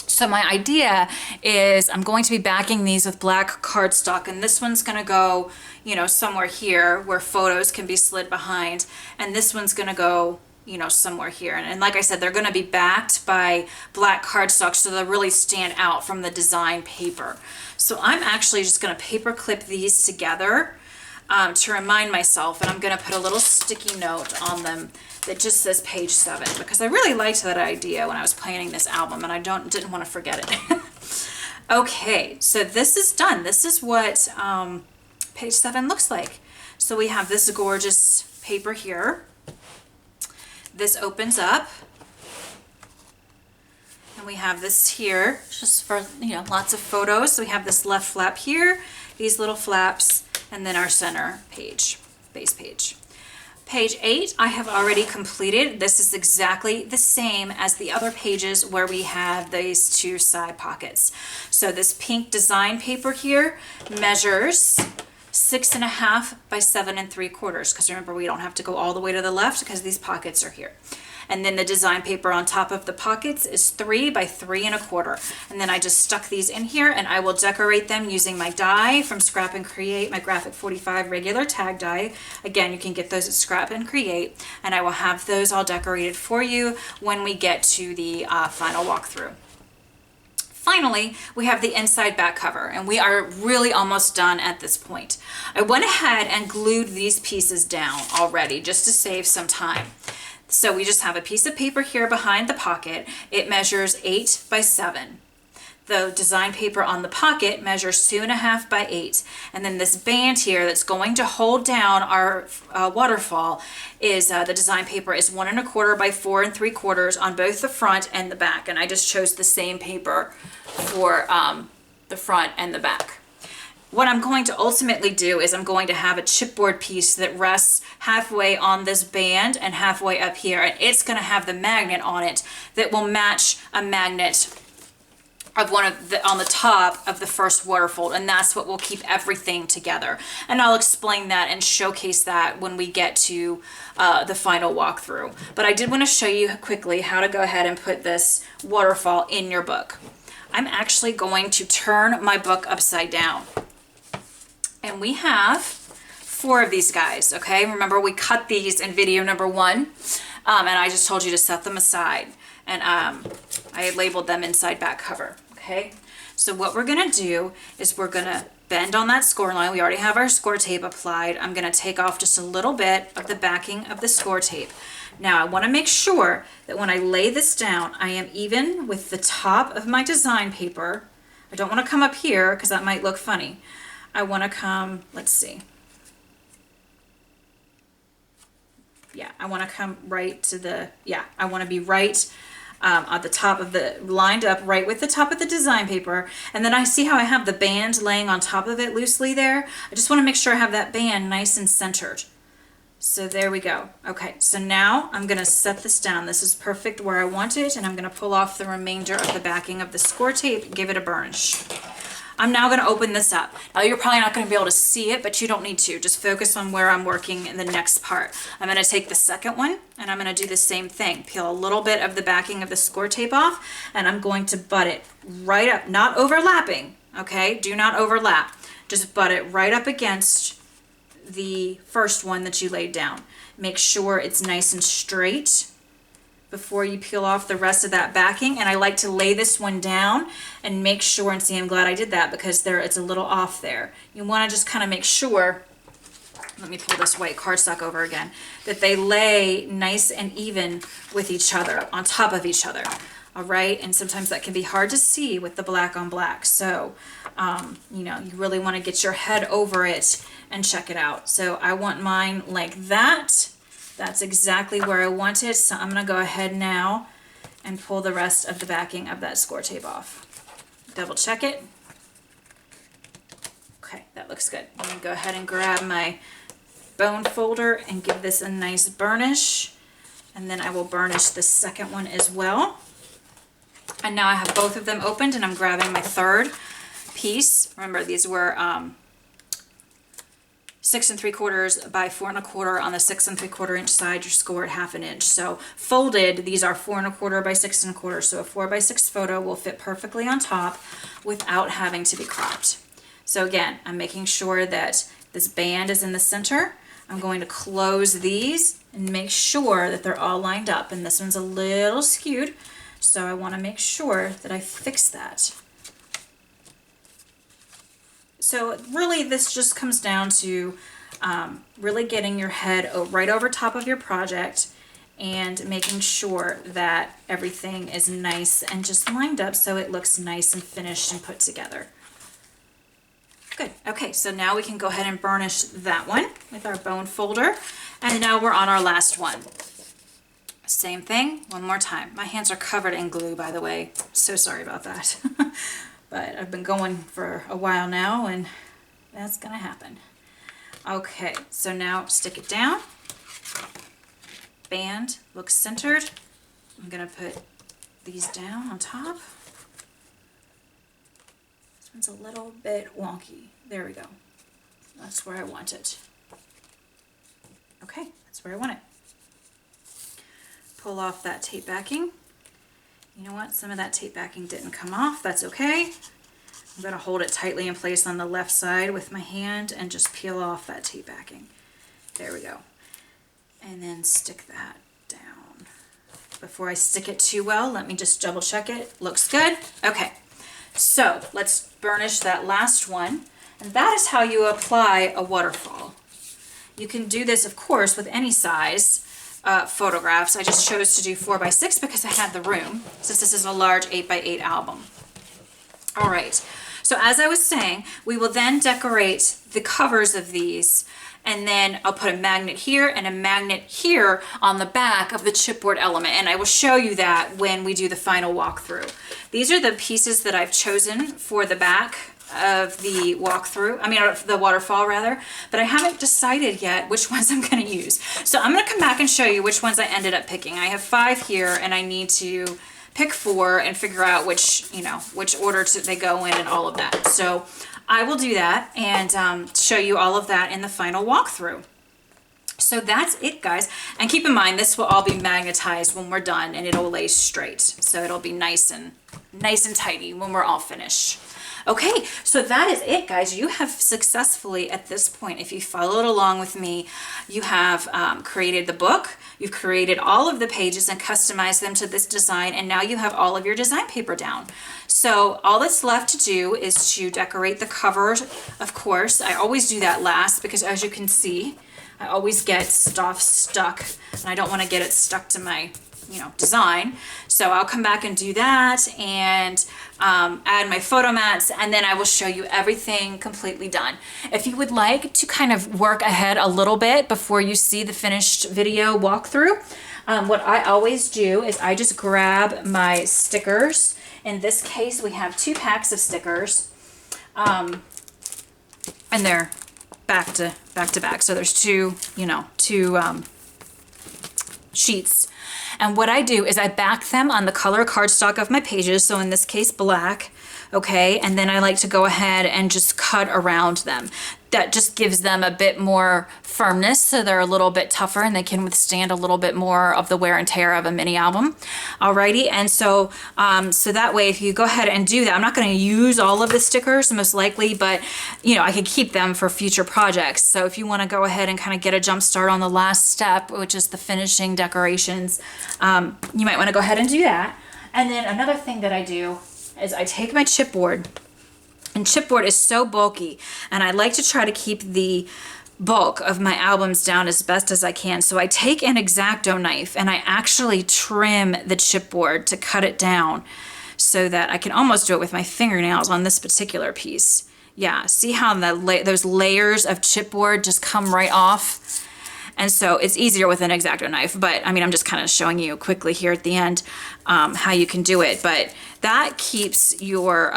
So my idea is I'm going to be backing these with black cardstock, and this one's going to go, you know, somewhere here where photos can be slid behind, and this one's going to go, you know, somewhere here. And like I said, they're going to be backed by black cardstock, so they'll really stand out from the design paper. So I'm actually just going to paper clip these together. to remind myself, and I'm going to put a little sticky note on them that just says page 7, because I really liked that idea when I was planning this album, and I didn't want to forget it. Okay, so this is done. This is what page 7 looks like. So we have this gorgeous paper here. This opens up. And we have this here, just for, lots of photos. So we have this left flap here, these little flaps, and then our center page, base page. Page 8, I have already completed. This is exactly the same as the other pages where we have these 2 side pockets. So this pink design paper here measures 6.5 by 7 3/4, because remember, we don't have to go all the way to the left because these pockets are here. And then the design paper on top of the pockets is 3 by 3 1/4. And then I just stuck these in here, and I will decorate them using my die from Scrap and Create, my Graphic 45 regular tag die. Again, you can get those at Scrap and Create, and I will have those all decorated for you when we get to the final walkthrough. Finally, we have the inside back cover, and we are really almost done at this point. I went ahead and glued these pieces down already just to save some time. So we just have a piece of paper here behind the pocket. It measures 8 by 7. The design paper on the pocket measures 2.5 by 8. And then this band here that's going to hold down our waterfall is the design paper is 1 1/4 by 4 3/4 on both the front and the back. And I just chose the same paper for the front and the back. What I'm going to ultimately do is I'm going to have a chipboard piece that rests halfway on this band and halfway up here, and it's going to have the magnet on it that will match a magnet of on the top of the first waterfold, and that's what will keep everything together. And I'll explain that and showcase that when we get to the final walkthrough. But I did want to show you quickly how to go ahead and put this waterfall in your book. I'm actually going to turn my book upside down. And we have 4 of these guys, okay? Remember, we cut these in video number 1, and I just told you to set them aside. And I labeled them inside back cover, okay? So what we're gonna do is we're gonna bend on that score line. We already have our score tape applied. I'm gonna take off just a little bit of the backing of the score tape. Now I wanna make sure that when I lay this down, I am even with the top of my design paper. I don't wanna come up here because that might look funny. I want to come, let's see. Yeah, I want to come right to the, I want to be right at the top of the, lined up right with the top of the design paper. And then I see how I have the band laying on top of it loosely there. I just want to make sure I have that band nice and centered. So there we go. Okay, so now I'm going to set this down. This is perfect where I want it, and I'm going to pull off the remainder of the backing of the score tape and give it a burnish. I'm now going to open this up. Now you're probably not going to be able to see it, but you don't need to. Just focus on where I'm working in the next part. I'm going to take the second one, and I'm going to do the same thing. Peel a little bit of the backing of the score tape off, and I'm going to butt it right up, not overlapping, okay? Do not overlap. Just butt it right up against the first one that you laid down. Make sure it's nice and straight before you peel off the rest of that backing. And I like to lay this one down and make sure, and see, I'm glad I did that because it's a little off there. You want to just kind of make sure, let me pull this white cardstock over again, that they lay nice and even with each other, on top of each other. All right, and sometimes that can be hard to see with the black on black. So, you really want to get your head over it and check it out. So I want mine like that. That's exactly where I want it. So I'm going to go ahead now and pull the rest of the backing of that score tape off. Double check it. Okay, that looks good. I'm going to go ahead and grab my bone folder and give this a nice burnish. And then I will burnish the second one as well. And now I have both of them opened, and I'm grabbing my third piece. Remember, these were 6 3/4 by 4 1/4 on the 6 3/4 inch side. Your score at 1/2 inch. So folded, these are 4 1/4 by 6 1/4. So a 4 by 6 photo will fit perfectly on top without having to be cropped. So again, I'm making sure that this band is in the center. I'm going to close these and make sure that they're all lined up. And this one's a little skewed, so I want to make sure that I fix that. So really this just comes down to really getting your head right over top of your project and making sure that everything is nice and just lined up so it looks nice and finished and put together. Good. Okay, so now we can go ahead and burnish that one with our bone folder. And now we're on our last one. Same thing, one more time. My hands are covered in glue, by the way. So sorry about that. But I've been going for a while now, and that's gonna happen. Okay, so now stick it down. Band looks centered. I'm gonna put these down on top. This one's a little bit wonky. There we go. That's where I want it. Okay, that's where I want it. Pull off that tape backing. You know what? Some of that tape backing didn't come off. That's okay. I'm going to hold it tightly in place on the left side with my hand and just peel off that tape backing. There we go. And then stick that down. Before I stick it too well, let me just double check it. Looks good. Okay. So let's burnish that last one. And that is how you apply a waterfall. You can do this, of course, with any size photographs. I just chose to do 4x6 because I had the room, since this is a large 8x8 album. All right, so as I was saying, we will then decorate the covers of these, and then I'll put a magnet here and a magnet here on the back of the chipboard element, and I will show you that when we do the final walkthrough. These are the pieces that I've chosen for the back of the walkthrough, the waterfall rather, but I haven't decided yet which ones I'm going to use. So I'm going to come back and show you which ones I ended up picking. I have 5 here, and I need to pick 4 and figure out which order they go in and all of that. So I will do that and show you all of that in the final walkthrough. So that's it, guys. And keep in mind, this will all be magnetized when we're done, and it'll lay straight. So it'll be nice and tidy when we're all finished. Okay, so that is it, guys. You have successfully, at this point, if you followed along with me, you have created the book, you've created all of the pages and customized them to this design, and now you have all of your design paper down. So all that's left to do is to decorate the cover, of course. I always do that last because, as you can see, I always get stuff stuck, and I don't want to get it stuck to my design. So I'll come back and do that and add my photo mats, and then I will show you everything completely done. If you would like to kind of work ahead a little bit before you see the finished video walkthrough, what I always do is I just grab my stickers. In this case, we have 2 packs of stickers, and they're back to back. So there's two sheets. And what I do is I back them on the color cardstock of my pages, so in this case black, okay? And then I like to go ahead and just cut around them. That just gives them a bit more firmness, so they're a little bit tougher and they can withstand a little bit more of the wear and tear of a mini album. Alrighty, and so that way, if you go ahead and do that, I'm not going to use all of the stickers most likely, but I could keep them for future projects. So if you want to go ahead and kind of get a jump start on the last step, which is the finishing decorations, you might want to go ahead and do that. And then another thing that I do is I take my chipboard. And chipboard is so bulky, and I like to try to keep the bulk of my albums down as best as I can. So I take an X-Acto knife and I actually trim the chipboard to cut it down so that I can almost do it with my fingernails on this particular piece. Yeah, see how those layers of chipboard just come right off? And so it's easier with an X-Acto knife, but I'm just kind of showing you quickly here at the end how you can do it. But that keeps your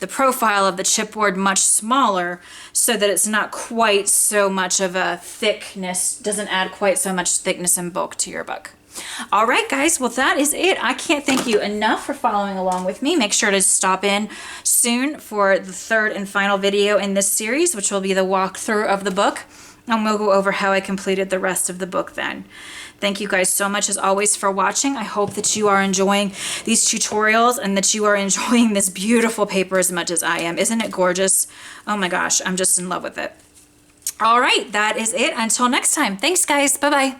the profile of the chipboard much smaller so that it's not quite so much of a thickness, doesn't add quite so much thickness and bulk to your book. All right, guys, well, that is it. I can't thank you enough for following along with me. Make sure to stop in soon for the 3rd and final video in this series, which will be the walkthrough of the book. And we'll go over how I completed the rest of the book then. Thank you guys so much as always for watching. I hope that you are enjoying these tutorials and that you are enjoying this beautiful paper as much as I am. Isn't it gorgeous? Oh my gosh, I'm just in love with it. All right, that is it. Until next time. Thanks, guys. Bye-bye.